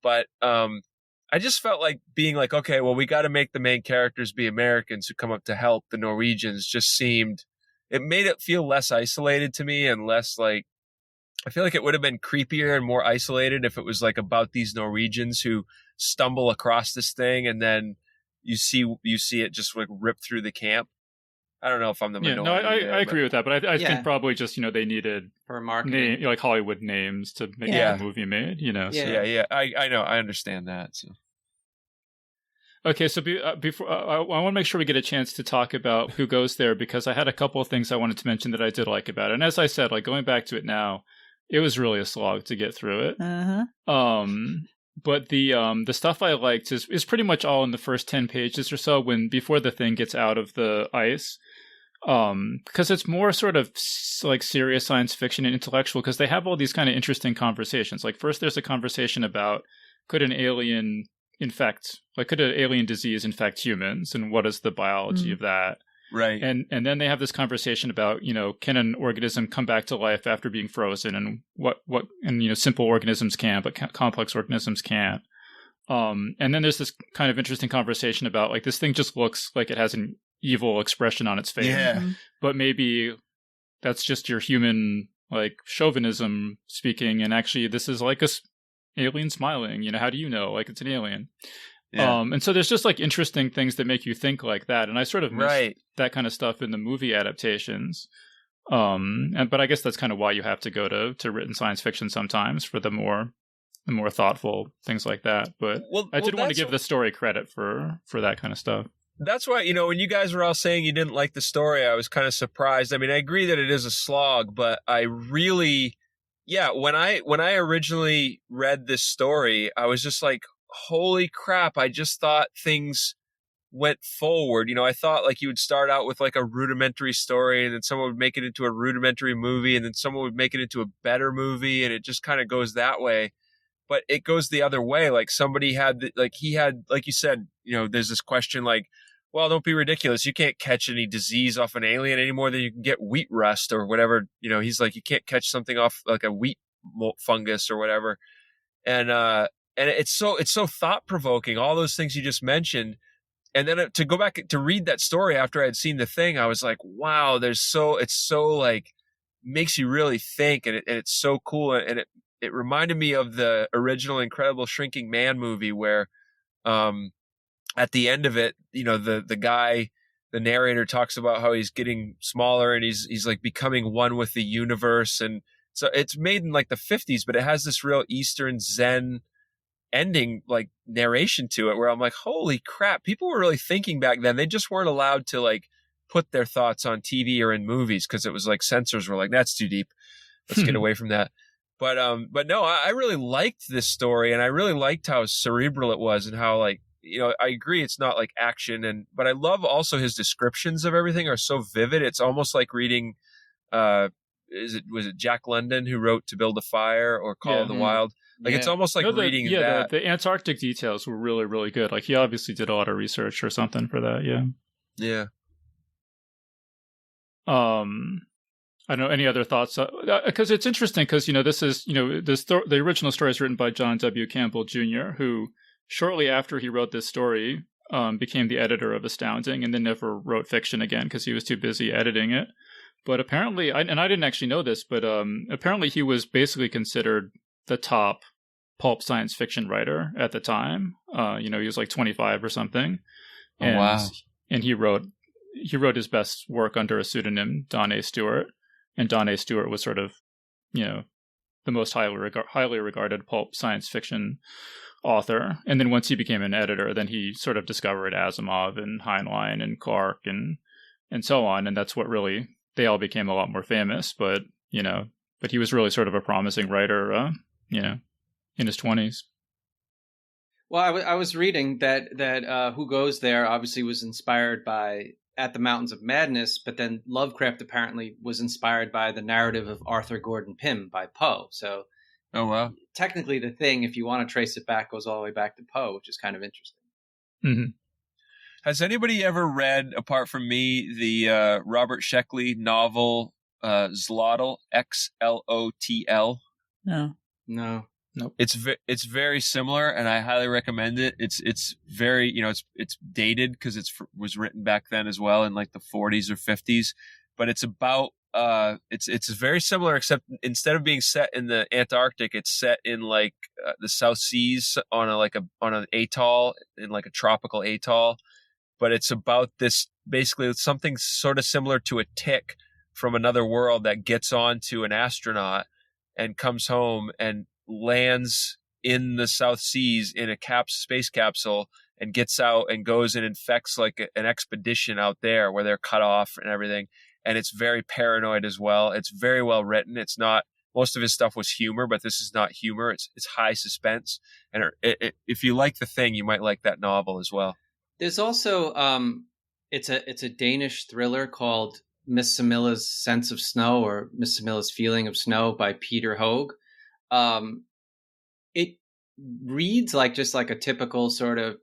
but I just felt like being like, okay, well, we got to make the main characters be Americans who come up to help the Norwegians. It made it feel less isolated to me and less like, I feel like it would have been creepier and more isolated if it was like about these Norwegians who stumble across this thing and then you see it just like rip through the camp. I don't know if I'm the minority. I agree with that, but I think probably just they needed For marketing. like Hollywood names to make the movie made. So. Yeah. I know. I understand that. So. Okay, so before I want to make sure we get a chance to talk about Who Goes There, because I had a couple of things I wanted to mention that I did like about it. And as I said, like going back to it now, it was really a slog to get through it. Uh-huh. But the stuff I liked is pretty much all in the first 10 pages or so before the thing gets out of the ice. Because it's more sort of like serious science fiction and intellectual, because they have all these kind of interesting conversations. Like first there's a conversation about could an alien disease infect humans, and what is the biology of that? Right. And then they have this conversation about, can an organism come back to life after being frozen, and what simple organisms can, but complex organisms can't. And then there's this kind of interesting conversation about like this thing just looks like it has an evil expression on its face. Yeah. But maybe that's just your human like chauvinism speaking, and actually this is like alien smiling. How do you know? Like it's an alien. Yeah. And so there's just like interesting things that make you think like that, and I sort of miss that kind of stuff in the movie adaptations. But I guess that's kind of why you have to go to written science fiction sometimes for the more thoughtful things like that. But I did want to give the story credit for that kind of stuff. That's why, when you guys were all saying you didn't like the story, I was kind of surprised. I mean, I agree that it is a slog, but I really, when I originally read this story, I was just like, holy crap, I just thought things went forward. I thought like you would start out with like a rudimentary story, and then someone would make it into a rudimentary movie, and then someone would make it into a better movie, and it just kind of goes that way. But it goes the other way. Like somebody had, like you said, there's this question like, well, don't be ridiculous. You can't catch any disease off an alien any more than you can get wheat rust or whatever. He's like, you can't catch something off like a wheat fungus or whatever. And it's so thought provoking, all those things you just mentioned. And then to go back to read that story after I had seen the thing, I was like, wow, it's so like makes you really think. And it's so cool. And it reminded me of the original Incredible Shrinking Man movie where, at the end of it, the guy, the narrator talks about how he's getting smaller and he's like becoming one with the universe. And so it's made in like the 50s, but it has this real Eastern Zen ending, like narration to it, where I'm like, holy crap, people were really thinking back then. They just weren't allowed to like put their thoughts on TV or in movies because it was like censors were like, that's too deep. Let's get away from that. But no, I really liked this story, and I really liked how cerebral it was, and how like, I agree it's not like action, but I love also his descriptions of everything are so vivid. It's almost like reading, was it Jack London who wrote To Build a Fire or Call of the Wild? Like it's almost like reading that. The Antarctic details were really, really good. Like he obviously did a lot of research or something for that. Yeah. Yeah. I don't know, any other thoughts? Because it's interesting because, this is, the original story is written by John W. Campbell Jr., who shortly after he wrote this story became the editor of Astounding, and then never wrote fiction again because he was too busy editing it. But apparently, and I didn't actually know this, but apparently he was basically considered the top pulp science fiction writer at the time. He was like 25 or something. And, wow. And he wrote his best work under a pseudonym, Don A. Stewart. And Don A. Stewart was sort of, the most highly regarded pulp science fiction author. And then once he became an editor, then he sort of discovered Asimov and Heinlein and Clarke and so on. And that's what really, they all became a lot more famous. But, but he was really sort of a promising writer, in his 20s. Well, I was reading that Who Goes There obviously was inspired by At the Mountains of Madness, but then Lovecraft apparently was inspired by the narrative of Arthur Gordon Pym by Poe. So, oh wow, technically, the thing, if you want to trace it back, goes all the way back to Poe, which is kind of interesting. Mm-hmm. Has anybody ever read, apart from me, the Robert Sheckley novel Xlotl? Xlotl? No. Nope. It's very similar, and I highly recommend it. It's very, it's dated because was written back then as well in like the 40s or 50s, but it's about it's very similar, except instead of being set in the Antarctic, it's set in like the South Seas on an atoll, in like a tropical atoll. But it's about this, basically it's something sort of similar to a tick from another world that gets onto an astronaut and comes home and lands in the South Seas in a space capsule and gets out and goes and infects like an expedition out there where they're cut off and everything. And it's very paranoid as well. It's very well written. It's not, most of his stuff was humor, but this is not humor. It's high suspense. And if you like The Thing, you might like that novel as well. There's also it's a Danish thriller called Miss Samilla's Sense of Snow, or Miss Samilla's Feeling of Snow by Peter Hoag. It reads just like a typical sort of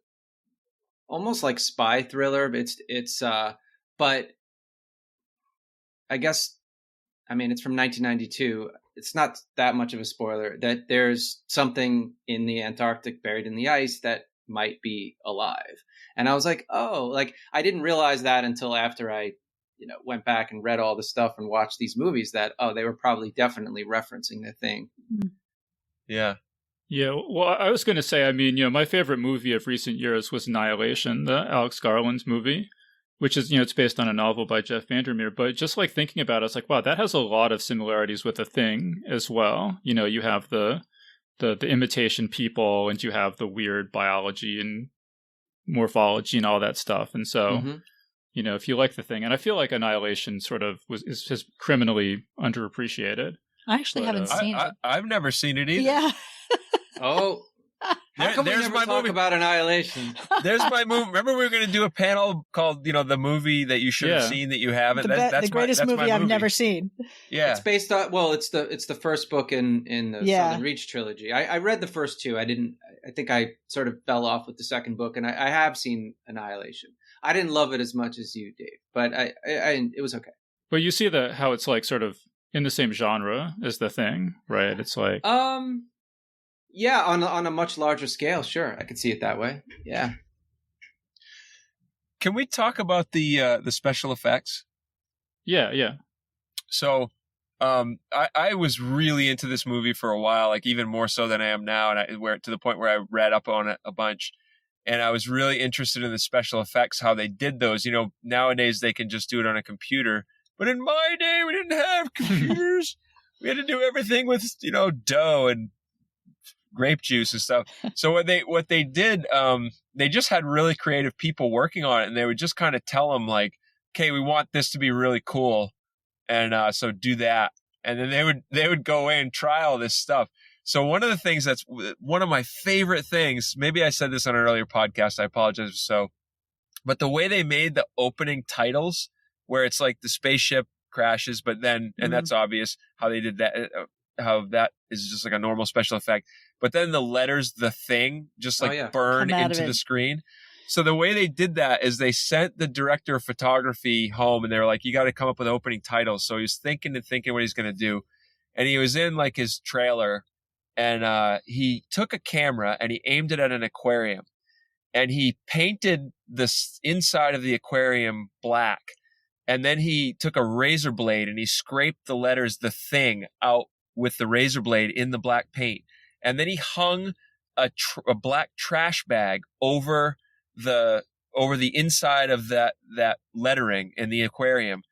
almost like spy thriller. But I guess, it's from 1992. It's not that much of a spoiler that there's something in the Antarctic buried in the ice that might be alive. And I was like, oh, I didn't realize that until after I, went back and read all the stuff and watched these movies that, they were probably definitely referencing The Thing. Yeah. Yeah. Well, I was going to say, my favorite movie of recent years was Annihilation, the Alex Garland's movie, which is, it's based on a novel by Jeff Vandermeer. But just thinking about it, it's like, wow, that has a lot of similarities with The Thing as well. You have the imitation people, and you have the weird biology and morphology and all that stuff. And so, if you like The Thing, and I feel like Annihilation sort of is criminally underappreciated. I actually haven't seen it. I've never seen it either. Yeah. Oh, how come we never talk about Annihilation? There's my movie. Remember, we were going to do a panel called, the movie that you should have seen that you haven't. That's the greatest movie I've never seen. Yeah, it's based on. Well, it's the first book in the Southern Reach trilogy. I read the first two. I didn't. I think I sort of fell off with the second book, and I have seen Annihilation. I didn't love it as much as you, Dave, but it was okay. But you see how it's sort of in the same genre as The Thing, right? It's like yeah, on a much larger scale, sure. I could see it that way. Yeah. Can we talk about the special effects? Yeah. So, I was really into this movie for a while, even more so than I am now, and to the point where I read up on it a bunch, and I was really interested in the special effects, how they did those. Nowadays they can just do it on a computer, but in my day we didn't have computers. We had to do everything with dough and grape juice and stuff. So what they did, they just had really creative people working on it, and they would just kind of tell them okay, we want this to be really cool, and so do that, and then they would go away and try all this stuff. So one of the things that's one of my favorite things, maybe I said this on an earlier podcast, I apologize but the way they made the opening titles, where it's like the spaceship crashes, but then, and that's obvious how they did that, how that is just like a normal special effect. But then the letters, The Thing, just burn into the screen. So the way they did that is they sent the director of photography home, and they were like, you got to come up with opening titles. So he was thinking what he's going to do. And he was in his trailer, and he took a camera and he aimed it at an aquarium, and he painted the inside of the aquarium black. And then he took a razor blade and he scraped the letters The Thing out with the razor blade in the black paint. And then he hung a black trash bag over the inside of that lettering in the aquarium.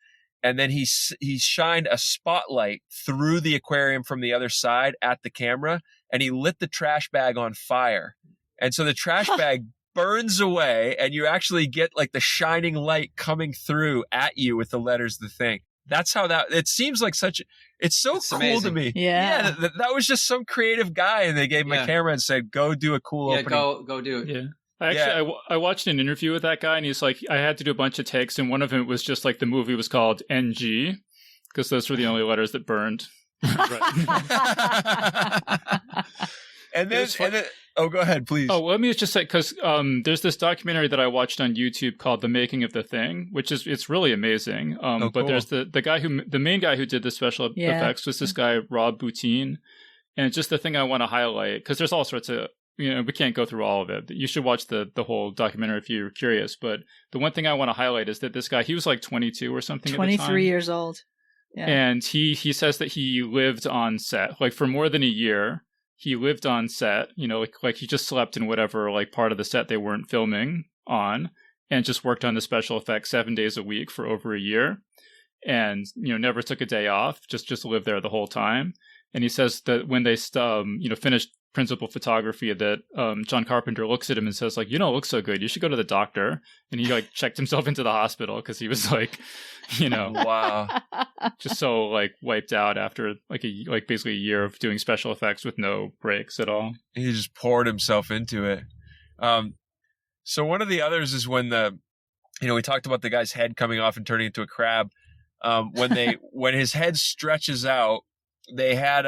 and then he shined a spotlight through the aquarium from the other side at the camera, and he lit the trash bag on fire. And so the trash bag burns away, and you actually get like the shining light coming through at you with the letters, the thing. That's how it seems like it's so cool amazing. to me. Yeah. That was just some creative guy, and they gave him a camera and said, go do a cool opening. Go do it. Yeah. I watched an interview with that guy, and he's like, I had to do a bunch of takes, and one of them was just like the movie was called NG, because those were the only letters that burned. And then, oh, go ahead, please. Oh, let me just say, because there's this documentary that I watched on YouTube called "The Making of the Thing," it's really amazing. But cool. There's the main guy who did the special effects was this guy Rob Boutine, and it's just the thing I want to highlight, because there's all sorts of, we can't go through all of it. You should watch the whole documentary if you're curious. But the one thing I want to highlight is that this guy, he was like 22 or something. 23 years old. Yeah. And he says that he lived on set like for more than a year. He lived on set, like he just slept in whatever like part of the set they weren't filming on, and just worked on the special effects 7 days a week for over a year, and never took a day off. Just lived there the whole time. And he says that when they finished principal photography, that John Carpenter looks at him and says, like, you don't look so good, you should go to the doctor. And he like checked himself into the hospital because he was like, wow, just so like wiped out after basically a year of doing special effects with no breaks at all. He just poured himself into it. So one of the others is when we talked about the guy's head coming off and turning into a crab. When his head stretches out, they had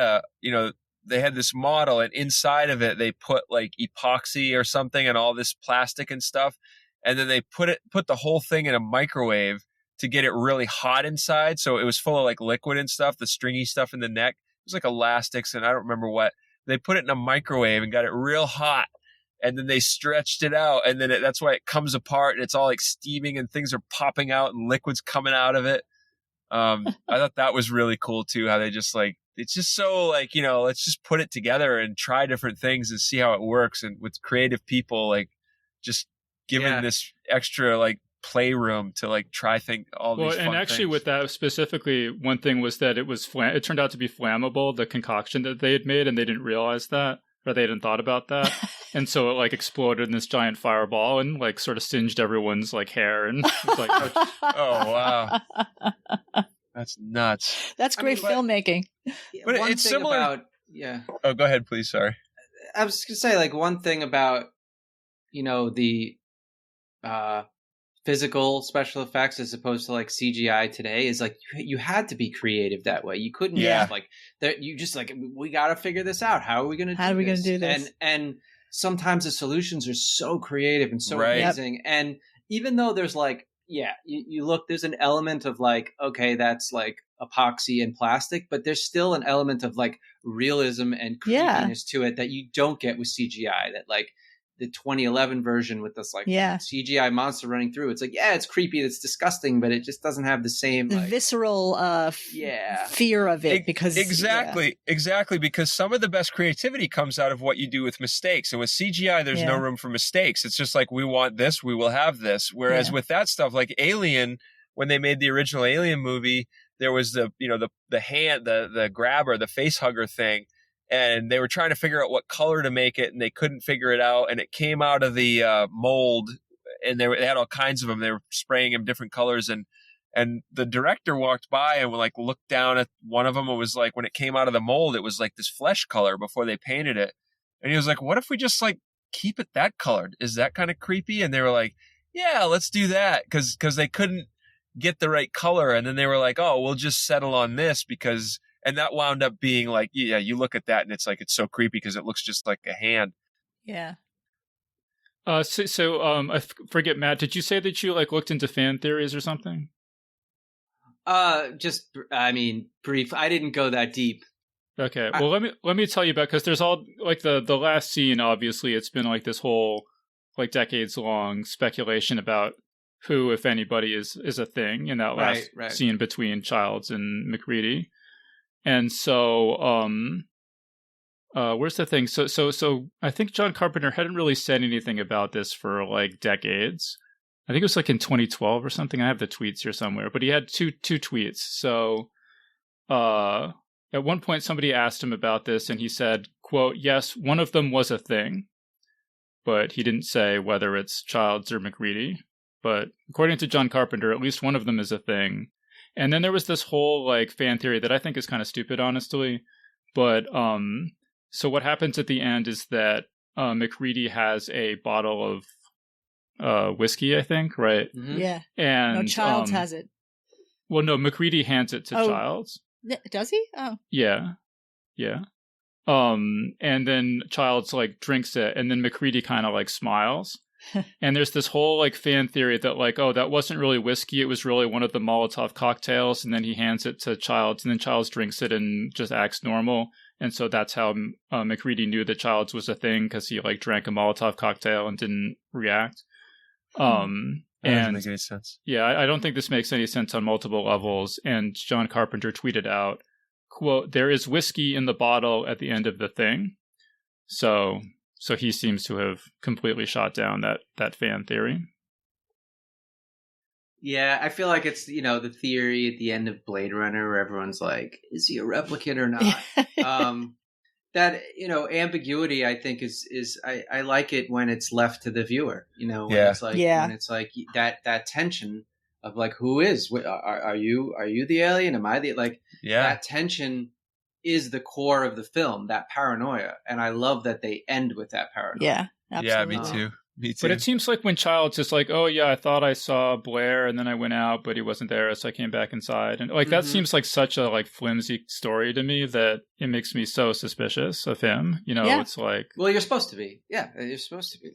this model, and inside of it they put like epoxy or something and all this plastic and stuff, and then they put the whole thing in a microwave to get it really hot inside. So it was full of like liquid and stuff, the stringy stuff in the neck. It was like elastics and I don't remember what. They put it in a microwave and got it real hot, and then they stretched it out, and then that's why it comes apart, and it's all like steaming and things are popping out and liquids coming out of it. I thought that was really cool too, how they just like, it's just so like, let's just put it together and try different things and see how it works. And with creative people, like just given this extra like playroom to like try all these fun and actually things. With that specifically, one thing was that it turned out to be flammable, the concoction that they had made, and they didn't realize that, or they hadn't thought about that. And so it like exploded in this giant fireball and like sort of singed everyone's like hair, and it was like, oh wow. That's nuts. That's great filmmaking. But it's similar. Oh, go ahead, please. Sorry. I was going to say, like, one thing about, the physical special effects as opposed to like CGI today is like you had to be creative that way. You couldn't have like that. You just like, we got to figure this out. How are we going to do this? And sometimes the solutions are so creative and so amazing. And even though there's like, you look, there's an element of like, okay, that's like epoxy and plastic, but there's still an element of like realism and creepiness to it that you don't get with CGI. That like the 2011 version with this like CGI monster running through, it's like, it's creepy, it's disgusting, but it just doesn't have the same like, visceral fear of it. Because exactly because some of the best creativity comes out of what you do with mistakes, and with CGI there's no room for mistakes. It's just like, we want this, we will have this. Whereas with that stuff like Alien, when they made the original Alien movie, there was the hand, the grabber, the face hugger thing, and they were trying to figure out what color to make it, and they couldn't figure it out, and it came out of the mold, and they had all kinds of them. They were spraying them different colors, and the director walked by and like looked down at one of them. It was like, when it came out of the mold, it was like this flesh color before they painted it, and he was like, what if we just like keep it that colored? Is that kind of creepy? And they were like, yeah, let's do that, because they couldn't get the right color, and then they were like, oh, we'll just settle on this, because, and that wound up being like, you look at that and it's like, it's so creepy because it looks just like a hand. Yeah. So I forget, Matt, did you say that you like looked into fan theories or something? Brief. I didn't go that deep. Okay. Well, let me tell you about, because there's all like the last scene, obviously it's been like this whole like decades long speculation about who, if anybody, is a thing in that last scene between Childs and McReady. And so, where's the thing? So I think John Carpenter hadn't really said anything about this for like decades. I think it was like in 2012 or something. I have the tweets here somewhere, but he had two tweets. So at one point somebody asked him about this and he said, quote, "Yes, one of them was a thing," but he didn't say whether it's Childs or McReady. But according to John Carpenter, at least one of them is a thing. And then there was this whole like fan theory that I think is kind of stupid, honestly. But so what happens at the end is that McReady has a bottle of whiskey, I think, right? Mhm. Yeah. And No, Childs has it. Well, no, McReady hands it to Childs. Does he? Oh. Yeah. And then Childs like drinks it, and then McReady kind of like smiles. And there's this whole like fan theory that like, oh, that wasn't really whiskey, it was really one of the Molotov cocktails, and then he hands it to Childs, and then Childs drinks it and just acts normal. And so that's how McReady knew that Childs was a thing, because he like drank a Molotov cocktail and didn't react. That doesn't make any sense. Yeah, I don't think this makes any sense on multiple levels. And John Carpenter tweeted out, quote, "There is whiskey in the bottle at the end of the thing." So he seems to have completely shot down that fan theory. Yeah, I feel like it's, the theory at the end of Blade Runner where everyone's like, is he a replicant or not? That, ambiguity, I think is I like it when it's left to the viewer, when it's like, when it's like that tension of like, who is, are you the alien? Am I that tension is the core of the film, that paranoia. And I love that they end with that paranoia. Yeah, absolutely. Yeah, me too. But it seems like when Childs is like, oh yeah, I thought I saw Blair and then I went out, but he wasn't there, so I came back inside. And like that seems like such a like flimsy story to me that it makes me so suspicious of him. It's like, well, you're supposed to be. Yeah, you're supposed to be.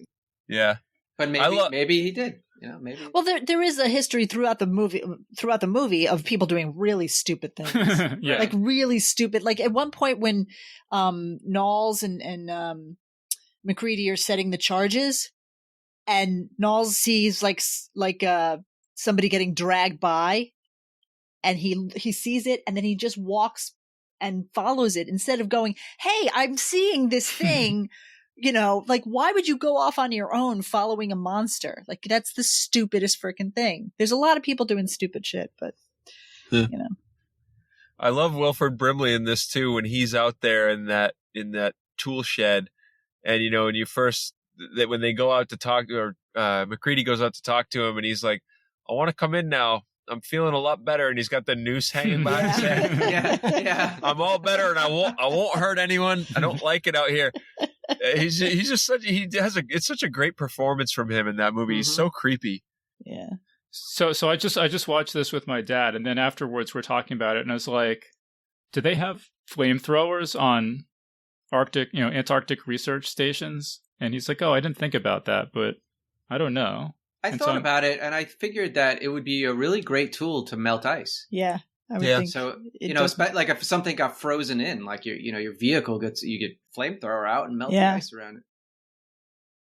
Yeah. But maybe he did. Maybe. Well, there is a history throughout the movie of people doing really stupid things. Yeah. Like really stupid. Like at one point when Knowles and McReady are setting the charges, and Knowles sees like somebody getting dragged by, and he sees it, and then he just walks and follows it instead of going, "Hey, I'm seeing this thing." Like, why would you go off on your own following a monster? Like, that's the stupidest freaking thing. There's a lot of people doing stupid shit, but, I love Wilford Brimley in this too, when he's out there in that tool shed, and when they go out to talk, or McReady goes out to talk to him, and he's like, "I want to come in now. I'm feeling a lot better," and he's got the noose hanging by his head. Yeah. I'm all better, and I won't hurt anyone. I don't like it out here. He's just it's such a great performance from him in that movie. He's so creepy. Yeah. So I just watched this with my dad, and then afterwards we're talking about it, and I was like, do they have flamethrowers on Antarctic research stations? And he's like, oh, I didn't think about that, but I don't know. I thought about it, and I figured that it would be a really great tool to melt ice. Yeah. I would think so, like if something got frozen in, like your vehicle you get flamethrower out and melt the ice around it.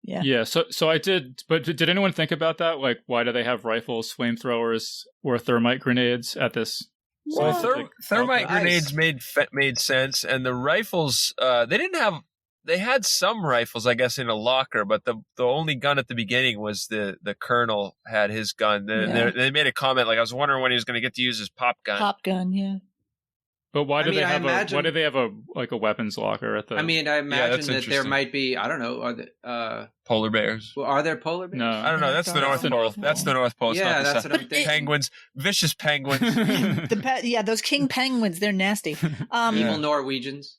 Yeah. Yeah. So I did, but did anyone think about that? Like, why do they have rifles, flamethrowers, or thermite grenades at this? So thermite grenades made sense, and the rifles, they had some rifles, I guess, in a locker, but the only gun at the beginning was the colonel had his gun. They made a comment like, I was wondering when he was going to get to use his pop gun. Pop gun, yeah. But why do they have a weapons locker at the? I mean, I imagine that there might be, I don't know, are the polar bears? Well, are there polar bears? No, I don't know. That's the North Pole. That's the North Pole. Yeah, that's what I'm thinking. Penguins, vicious penguins. Those king penguins, they're nasty. Evil Norwegians.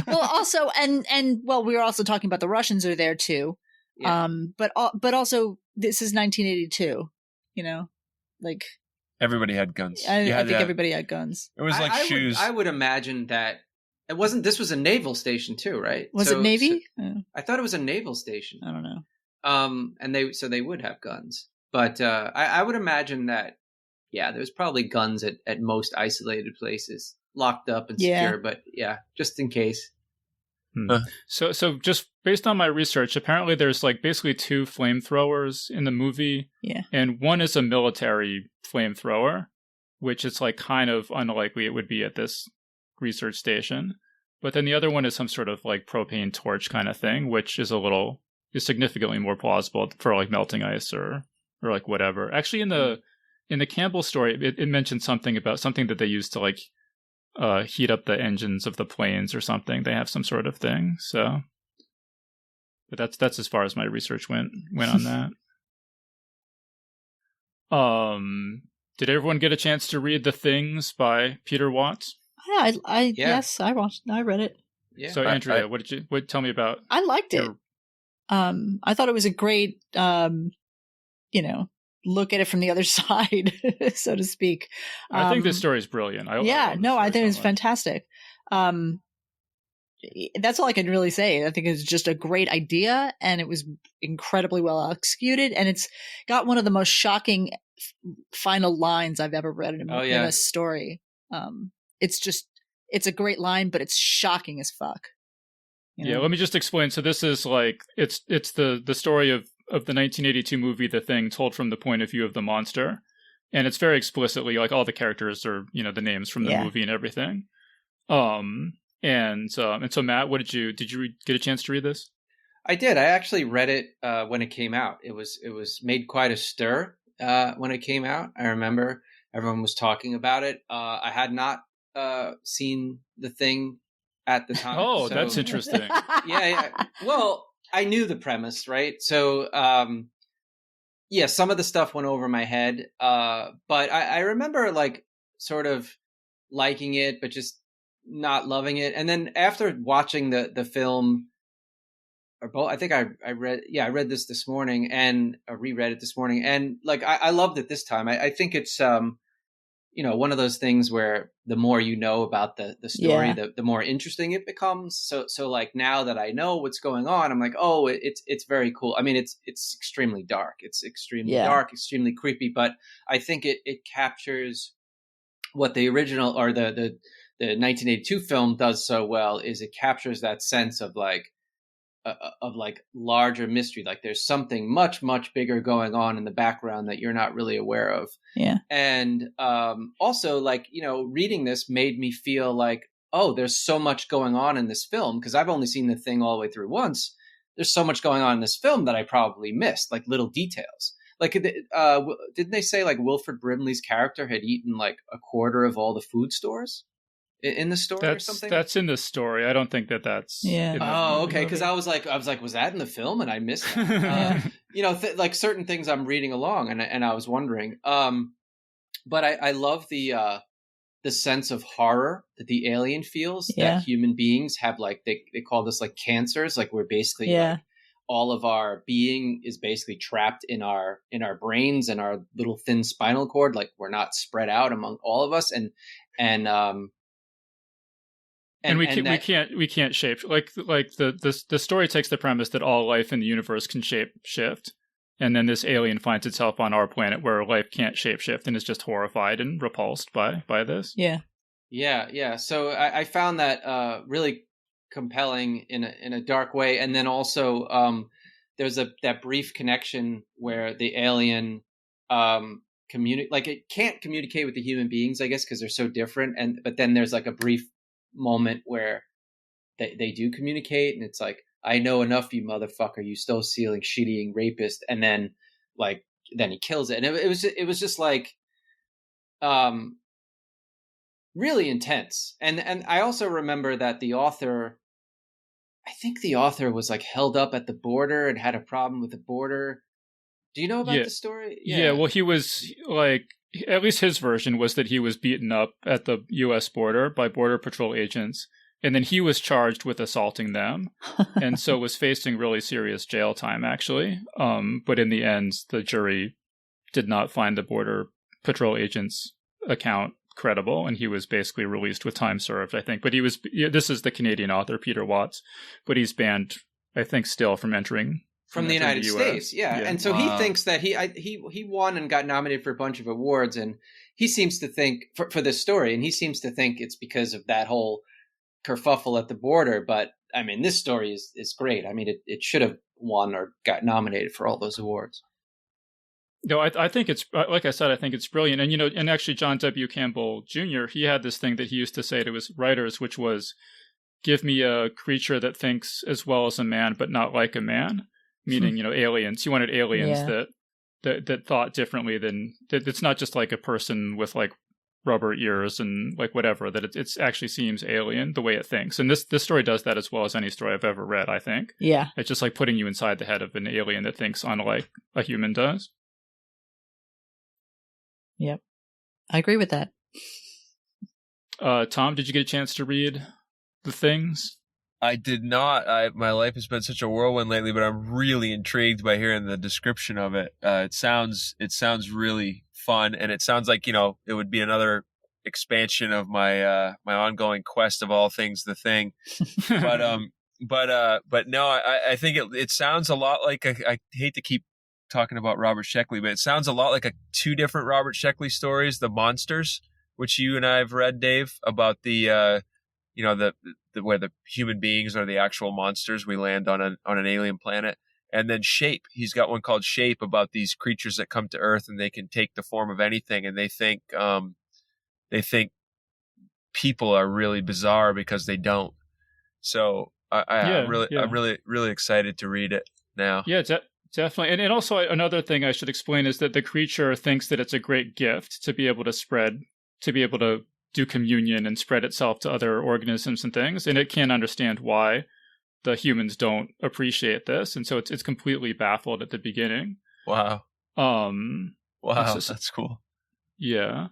Well, also, and we were also talking about the Russians are there too. Yeah. But also, this is 1982. Like. Everybody had guns. I think everybody had guns. It was like shoes. I would imagine that it wasn't. This was a naval station too, right? Was it Navy? I thought it was a naval station. I don't know. And they would have guns, but I would imagine that there's probably guns at most isolated places, locked up and secure. But just in case. So just based on my research, apparently there's like basically two flamethrowers in the movie. Yeah. And one is a military flamethrower, which is like kind of unlikely it would be at this research station. But then the other one is some sort of like propane torch kind of thing, which is significantly more plausible for like melting ice or or like whatever. Actually, in the Campbell story, it mentioned something about something that they used to like heat up the engines of the planes or something. They have some sort of thing. So, but that's as far as my research went on that. Did everyone get a chance to read The Things by Peter Watts? Yeah, yes, I read it. Yeah. So Andrea, what tell me about? I liked it. I thought it was a great, look at it from the other side, so to speak. I think this story is brilliant. I think it's fantastic. That's all I can really say. I think it's just a great idea, and it was incredibly well executed, and it's got one of the most shocking final lines I've ever read in a story. It's a great line, but it's shocking as fuck. Yeah, let me just explain. So this is like it's the story of the 1982 movie The Thing, told from the point of view of the monster, and it's very explicitly like all the characters are the names from the movie and everything. And so Matt, did you get a chance to read this? I did. I actually read it when it came out. It was made quite a stir when it came out. I remember everyone was talking about it. I had not seen The Thing at the time. Oh, so that's interesting. Yeah. Well, I knew the premise, right? So, some of the stuff went over my head, but I remember like sort of liking it, but just not loving it. And then after watching the film, or both, I think I read this morning and reread it this morning, and like I loved it this time. I think it's one of those things where the more you know about the story, the more interesting it becomes. So like now that I know what's going on, I'm like, oh, it's very cool. I mean, it's extremely dark. It's extremely dark, extremely creepy. But I think it captures what the original or the 1982 film does so well. Is it captures that sense of like larger mystery, like there's something much, much bigger going on in the background that you're not really aware of. Yeah. And also like, reading this made me feel like, oh, there's so much going on in this film, because I've only seen The Thing all the way through once. There's so much going on in this film that I probably missed, like little details. Like, didn't they say like Wilford Brimley's character had eaten like a quarter of all the food stores in the story or something? That's in the story. I don't think that's Oh, okay. Because I was like, was that in the film and I missed that? Like certain things I'm reading along and I was wondering. But I love the sense of horror that the alien feels that human beings have. Like they call this like cancers. Like we're basically like, all of our being is basically trapped in our brains and our little thin spinal cord. Like we're not spread out among all of us, and we can't shape like the story takes the premise that all life in the universe can shape shift, and then this alien finds itself on our planet where life can't shape shift and is just horrified and repulsed by this. Yeah. So I found that really compelling in a dark way, and then also there's that brief connection where the alien it can't communicate with the human beings, I guess, because they're so different, but then there's like a brief moment where they do communicate, and it's like, I know enough, you motherfucker, you still stealing, shitting rapist, and then he kills it, and it was just like really intense. And I also remember that I think the author was like held up at the border and had a problem with the border. Do you know about the story? Yeah, well, he was like, at least his version was that he was beaten up at the U.S. border by Border Patrol agents, and then he was charged with assaulting them, and so was facing really serious jail time, actually. But in the end, the jury did not find the Border Patrol agents' account credible, and he was basically released with time served, I think. But this is the Canadian author, Peter Watts, but he's banned, I think, still from entering from the United States. Yeah. And so he thinks that he won and got nominated for a bunch of awards, and he seems to think for this story, and he seems to think it's because of that whole kerfuffle at the border. But I mean, this story is great. I mean, it should have won or got nominated for all those awards. No, I think it's, like I said, I think it's brilliant. And, and actually John W. Campbell Jr., he had this thing that he used to say to his writers, which was, give me a creature that thinks as well as a man, but not like a man. Meaning, aliens. He wanted aliens that that thought differently than that. It's not just like a person with like rubber ears and like whatever, that it actually seems alien the way it thinks. And this story does that as well as any story I've ever read, I think. Yeah. It's just like putting you inside the head of an alien that thinks unlike a human does. Yep. I agree with that. Tom, did you get a chance to read The Things? I did not. My life has been such a whirlwind lately, but I'm really intrigued by hearing the description of it. It sounds really fun, and it sounds like, it would be another expansion of my my ongoing quest of all things The Thing. But no, I think it sounds a lot like I hate to keep talking about Robert Sheckley, but it sounds a lot like two different Robert Sheckley stories, The Monsters, which you and I have read, Dave, about the where the human beings are the actual monsters. We land on an alien planet. And then Shape. He's got one called Shape about these creatures that come to Earth and they can take the form of anything. And they think people are really bizarre because they don't. So I'm really excited to read it now. Yeah, definitely. And also another thing I should explain is that the creature thinks that it's a great gift to be able to do communion and spread itself to other organisms and things, and it can't understand why the humans don't appreciate this, and so it's completely baffled at the beginning. Wow. That's cool. Yeah.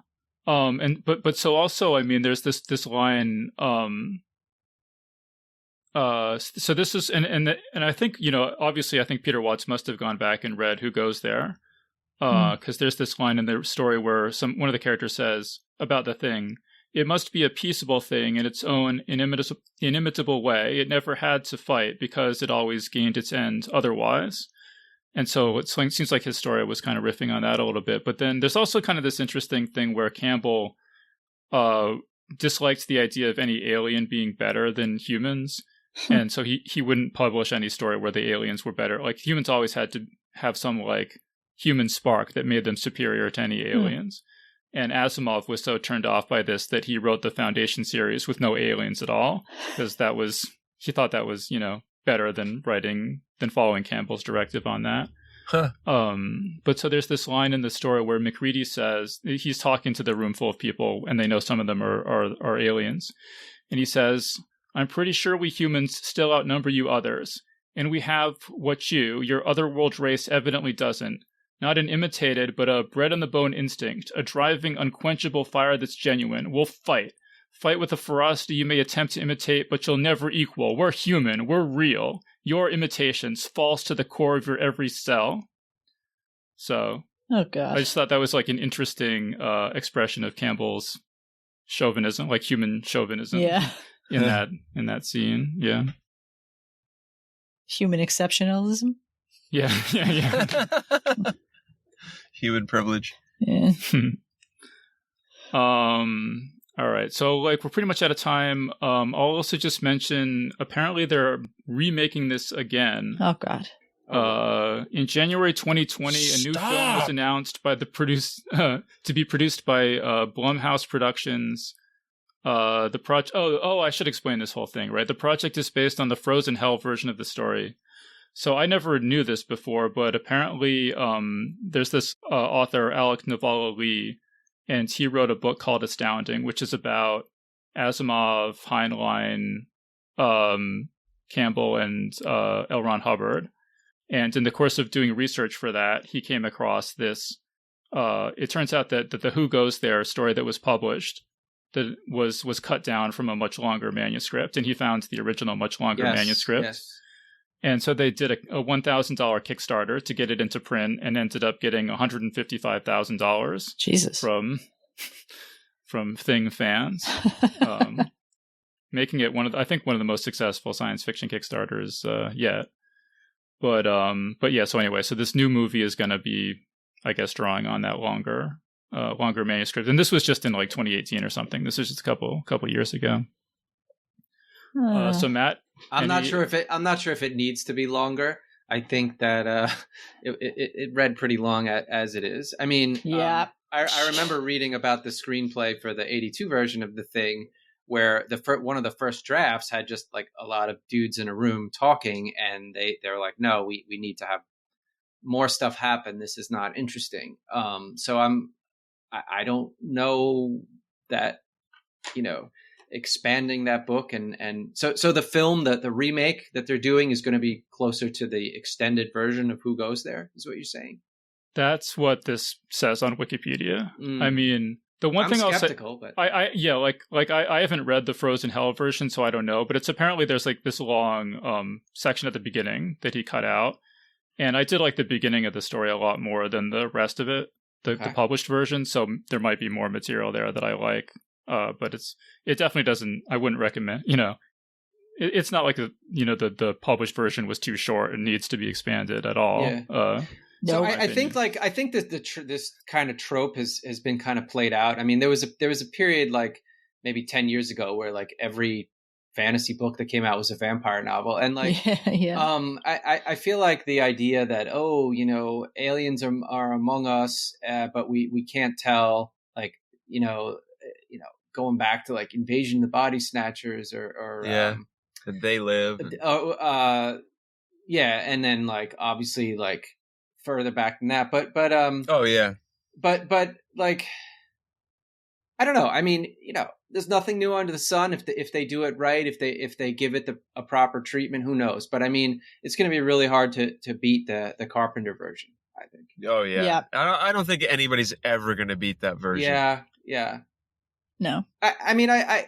But so also, I mean, there's this line. So this is and I think, obviously I think Peter Watts must have gone back and read Who Goes There, because there's this line in the story where one of the characters says about the thing, it must be a peaceable thing in its own inimitable way. It never had to fight because it always gained its end otherwise. And so it seems like his story was kind of riffing on that a little bit. But then there's also kind of this interesting thing where Campbell disliked the idea of any alien being better than humans. And so he wouldn't publish any story where the aliens were better. Like, humans always had to have some like human spark that made them superior to any aliens. And Asimov was so turned off by this that he wrote the Foundation series with no aliens at all, because he thought that was, better than following Campbell's directive on that. Huh. But so there's this line in the story where MacReady says, he's talking to the room full of people and they know some of them are aliens. And he says, I'm pretty sure we humans still outnumber you others. And we have what your otherworld race evidently doesn't. Not an imitated, but a bred-in-the-bone instinct, a driving, unquenchable fire that's genuine. We'll fight. Fight with a ferocity you may attempt to imitate, but you'll never equal. We're human. We're real. Your imitations, false to the core of your every cell. So, oh god, I just thought that was like an interesting expression of Campbell's chauvinism, like human chauvinism. Yeah. in that scene. Yeah. Human exceptionalism. Yeah. Human privilege. Yeah. All right. So like we're pretty much out of time. I'll also just mention apparently they're remaking this again. Oh god. In January 2020, a new film was announced by to be produced by Blumhouse Productions. The project. I should explain this whole thing, right? The project is based on the Frozen Hell version of the story. So I never knew this before, but apparently there's this author, Alec Navala-Lee, and he wrote a book called Astounding, which is about Asimov, Heinlein, Campbell, and L. Ron Hubbard. And in the course of doing research for that, he came across this. It turns out that the Who Goes There story that was published that was cut down from a much longer manuscript, and he found the original much longer manuscript. Yes. And so they did a $1,000 Kickstarter to get it into print, and ended up getting $155,000. Jesus. From Thing fans, making it one of the most successful science fiction Kickstarters yet. But yeah. So anyway, so this new movie is going to be, I guess, drawing on that longer manuscript, and this was just in like 2018 or something. This was just a couple years ago. So Matt, I'm not sure if it needs to be longer. I think that it read pretty long as it is. I mean, yeah. I remember reading about the screenplay for the 82 version of The Thing, where one of the first drafts had just like a lot of dudes in a room talking, and they're like, no, we need to have more stuff happen, this is not interesting. So I don't know that, expanding that book and so the film, the remake that they're doing is going to be closer to the extended version of Who Goes There, is what you're saying? That's what this says on Wikipedia. I mean, the one thing I'll say, but I haven't read the Frozen Hell version, so I don't know. But it's apparently there's like this long section at the beginning that he cut out, and I did like the beginning of the story a lot more than the rest of it, the published version. So there might be more material there that I like, but it definitely doesn't. I wouldn't recommend. It's not like the published version was too short and needs to be expanded at all. Yeah. So I think that this kind of trope has been kind of played out. I mean, there was a period like maybe 10 years ago where like every fantasy book that came out was a vampire novel, and like I feel like the idea that aliens are among us, but we can't tell, like going back to like Invasion of the Body Snatchers or They Live. And then like obviously like further back than that, but like I don't know. I mean, there's nothing new under the sun if they do it right, if they give it a proper treatment, who knows? But I mean, it's going to be really hard to beat the Carpenter version, I think. Oh yeah. I don't think anybody's ever going to beat that version. Yeah. No. I mean, I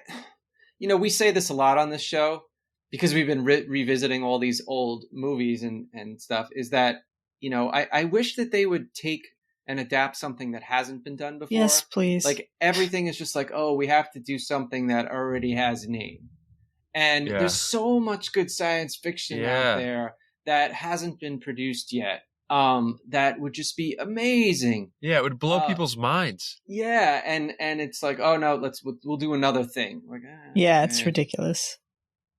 we say this a lot on this show because we've been revisiting all these old movies and stuff, is that I wish that they would take and adapt something that hasn't been done before. Yes, please. Like everything is just like, we have to do something that already has a name. And there's so much good science fiction out there that hasn't been produced yet. That would just be amazing. Yeah, it would blow people's minds. Yeah, and it's like, oh no, we'll do another thing. Like, it's ridiculous.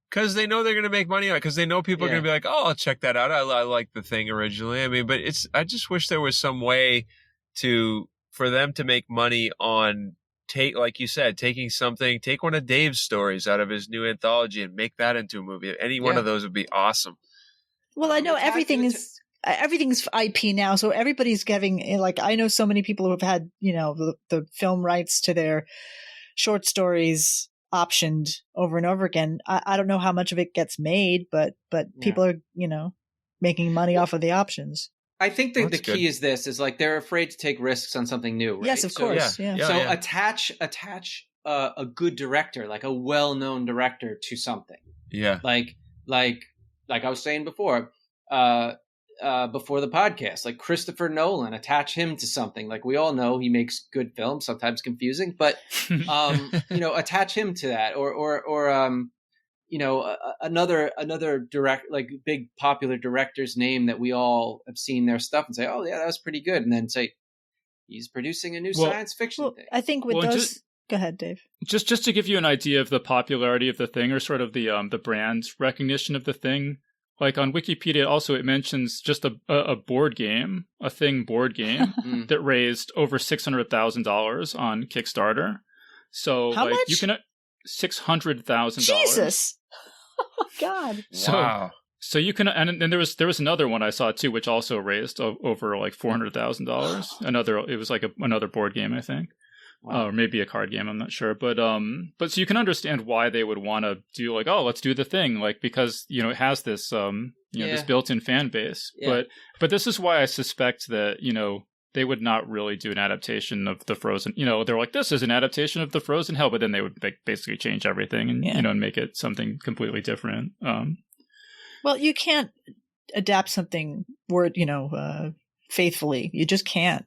Because they know they're going to make money on it. Because they know people are going to be like, "Oh, I'll check that out. I like the thing originally." I mean, but I just wish there was some way for them to make money on like you said, take one of Dave's stories out of his new anthology and make that into a movie. Any one of those would be awesome. Well, I know everything's IP now, so everybody's getting, like, I know so many people who have had the film rights to their short stories optioned over and over again. I don't know how much of it gets made, but people are making money off of the options. I think the key is like they're afraid to take risks on something new, right? Yes, of course. Attach a good director, like a well-known director, to something. Yeah. Like I was saying before the podcast, like Christopher Nolan, attach him to something. Like we all know he makes good films, sometimes confusing, but attach him to that, or another direct, like big popular director's name that we all have seen their stuff and say, oh yeah, that was pretty good, and then say he's producing a new science fiction thing. I think with those. Go ahead, Dave. Just to give you an idea of the popularity of the thing, or sort of the brand recognition of the thing. Like on Wikipedia, also it mentions just a board game, board game that raised over $600,000 on Kickstarter. So how much? You can $600,000. Jesus, oh God! Wow. So you can, and then there was another one I saw too, which also raised over like $400,000. It was like another board game, I think. Wow. Or maybe a card game, I'm not sure, but so you can understand why they would want to do like, let's do the thing, like, because it has this this built-in fan base. But this is why I suspect that they would not really do an adaptation of the Frozen. They're like, this is an adaptation of the Frozen Hell, but then they would basically change everything and and make it something completely different. Well, you can't adapt something faithfully. You just can't.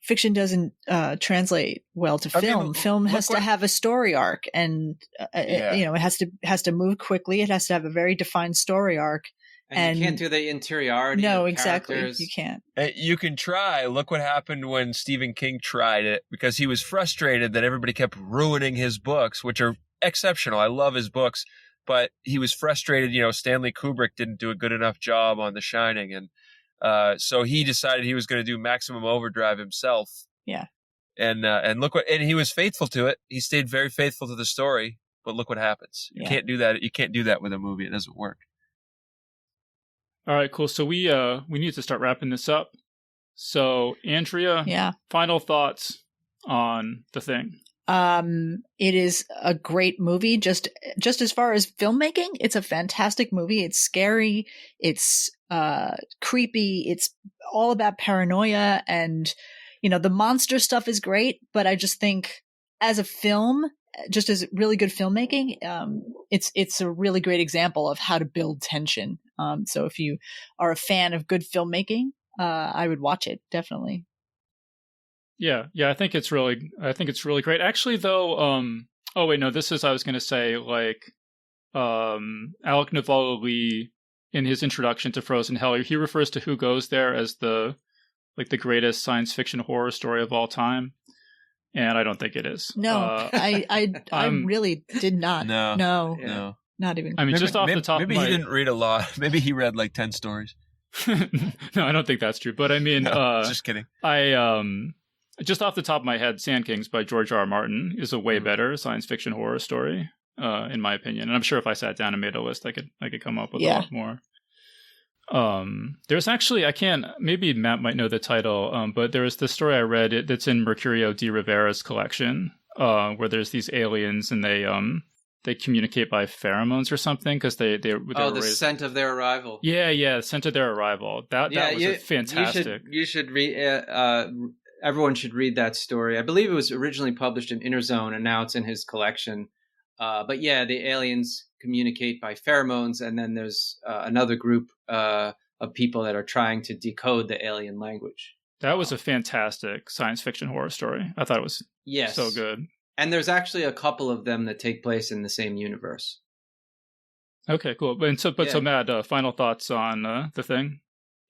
Fiction doesn't translate well to film. Film has to have a story arc, and it has to move quickly. It has to have a very defined story arc. And you can't do the interiority. No, of exactly. characters. You can't. You can try. Look what happened when Stephen King tried it, because he was frustrated that everybody kept ruining his books, which are exceptional. I love his books, but he was frustrated. Stanley Kubrick didn't do a good enough job on The Shining, and so he decided he was going to do Maximum Overdrive himself. Yeah. And he was faithful to it. He stayed very faithful to the story, but look what happens. You can't do that. You can't do that with a movie. It doesn't work. All right, cool. So we need to start wrapping this up. So Andrea, final thoughts on The Thing. It is a great movie. Just as far as filmmaking, it's a fantastic movie. It's scary. It's creepy. It's all about paranoia, and the monster stuff is great. But I just think, as a film, just as really good filmmaking, it's a really great example of how to build tension. So if you are a fan of good filmmaking, I would watch it, definitely. Yeah, I think it's really great. Actually, though, I was going to say, like, Alec Navala-Lee, in his introduction to Frozen Hell, he refers to Who Goes There as the greatest science fiction horror story of all time, and I don't think it is. No, I really did not. No, not even. I mean, just off the top. Maybe he didn't read a lot. Maybe he read like 10 stories. No, I don't think that's true. But I mean, just kidding. Just off the top of my head, Sand Kings by George R. R. Martin is a way better science fiction horror story, in my opinion. And I'm sure if I sat down and made a list, I could come up with a lot more. There's actually, maybe Matt might know the title, but there was this story I read that's in Mercurio de Rivera's collection, where there's these aliens and they communicate by pheromones or something, because they the scent of their arrival. Yeah, scent of their arrival. That was fantastic. You should read. Everyone should read that story. I believe it was originally published in Inner Zone, and now it's in his collection. But yeah, the aliens communicate by pheromones, and then there's another group of people that are trying to decode the alien language. That was a fantastic science fiction horror story. I thought it was so good. And there's actually a couple of them that take place in the same universe. Okay, cool. So Matt, final thoughts on The Thing?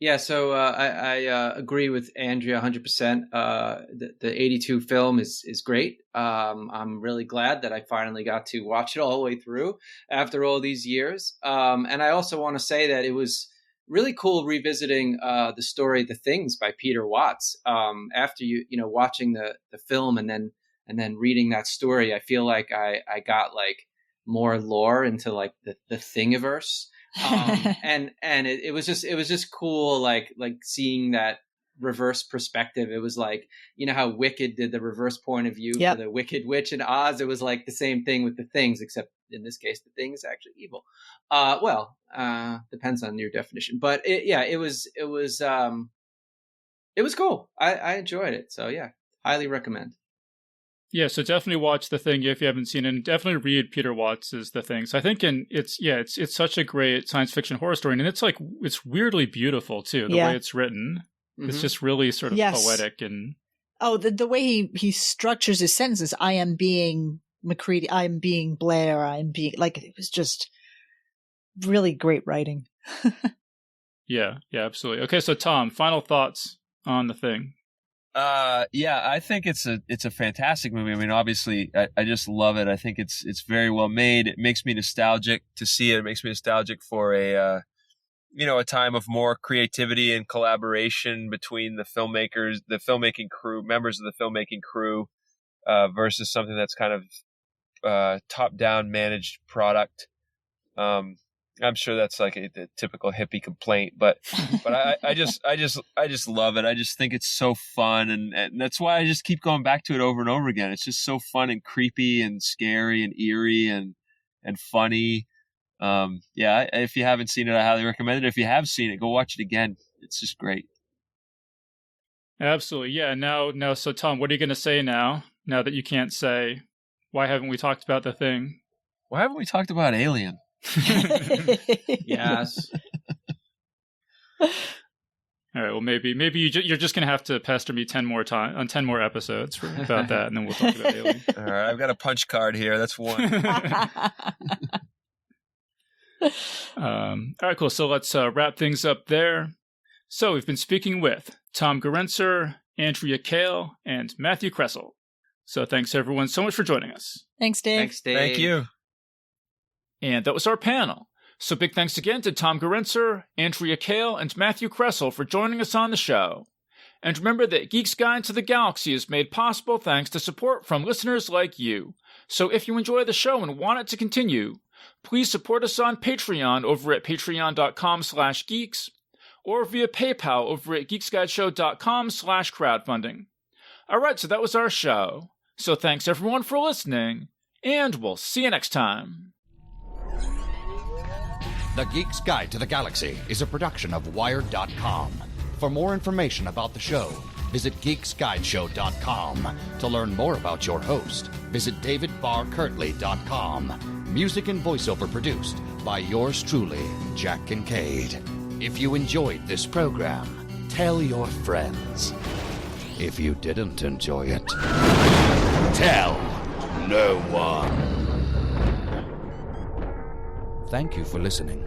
Yeah, so I agree with Andrea 100%. The 82 film is great. I'm really glad that I finally got to watch it all the way through after all these years. And I also want to say that it was really cool revisiting the story The Things by Peter Watts. After watching the film and then reading that story, I feel like I got like more lore into like the Thingiverse. And it was just cool, like seeing that reverse perspective. It was like, how Wicked did the reverse point of view for the Wicked Witch in Oz. It was like the same thing with the Things, except in this case, the Thing is actually evil. Depends on your definition, but it was cool. I enjoyed it. So yeah, highly recommend. Yeah, so definitely watch The Thing if you haven't seen it, and definitely read Peter Watts' The Thing. So I think it's such a great science fiction horror story, and it's weirdly beautiful too, the way it's written. Mm-hmm. It's just really sort of poetic and the way he structures his sentences. I am being McCready, I am being Blair, I am being it was just really great writing. Yeah, absolutely. Okay, so Tom, final thoughts on The Thing. I think it's a fantastic movie. I mean, obviously, I just love it. I think it's very well made. It makes me nostalgic to see it. It makes me nostalgic for a time of more creativity and collaboration between the filmmakers, the filmmaking crew, members of the filmmaking crew, versus something that's kind of top-down managed product. I'm sure that's like a typical hippie complaint, but I just love it. I just think it's so fun, and that's why I just keep going back to it over and over again. It's just so fun and creepy and scary and eerie and funny. If you haven't seen it, I highly recommend it. If you have seen it, go watch it again. It's just great. Absolutely, yeah. Now, so Tom, what are you going to say now that you can't say? Why haven't we talked about The Thing? Why haven't we talked about Alien? Yes. All right. Well, maybe you're just gonna have to pester me 10 more episodes about that, and then we'll talk about Alien. All right. I've got a punch card here. That's one. All right. Cool. So let's wrap things up there. So we've been speaking with Tom Gorenzer, Andrea Kale, and Matthew Kressel. So thanks everyone so much for joining us. Thanks, Dave. Thanks, Dave. Thank you. And that was our panel. So big thanks again to Tom Gerencer, Andrea Kale, and Matthew Kressel for joining us on the show. And remember that Geek's Guide to the Galaxy is made possible thanks to support from listeners like you. So if you enjoy the show and want it to continue, Please support us on Patreon over at patreon.com/geeks or via PayPal over at geeksguideshow.com/crowdfunding. All right, so that was our show. So thanks everyone for listening, and we'll see you next time. The Geek's Guide to the Galaxy is a production of Wired.com. For more information about the show, visit geeksguideshow.com. To learn more about your host, visit davidbarrkirtley.com. Music and voiceover produced by yours truly, Jack Kincaid. If you enjoyed this program, tell your friends. If you didn't enjoy it, tell no one. Thank you for listening.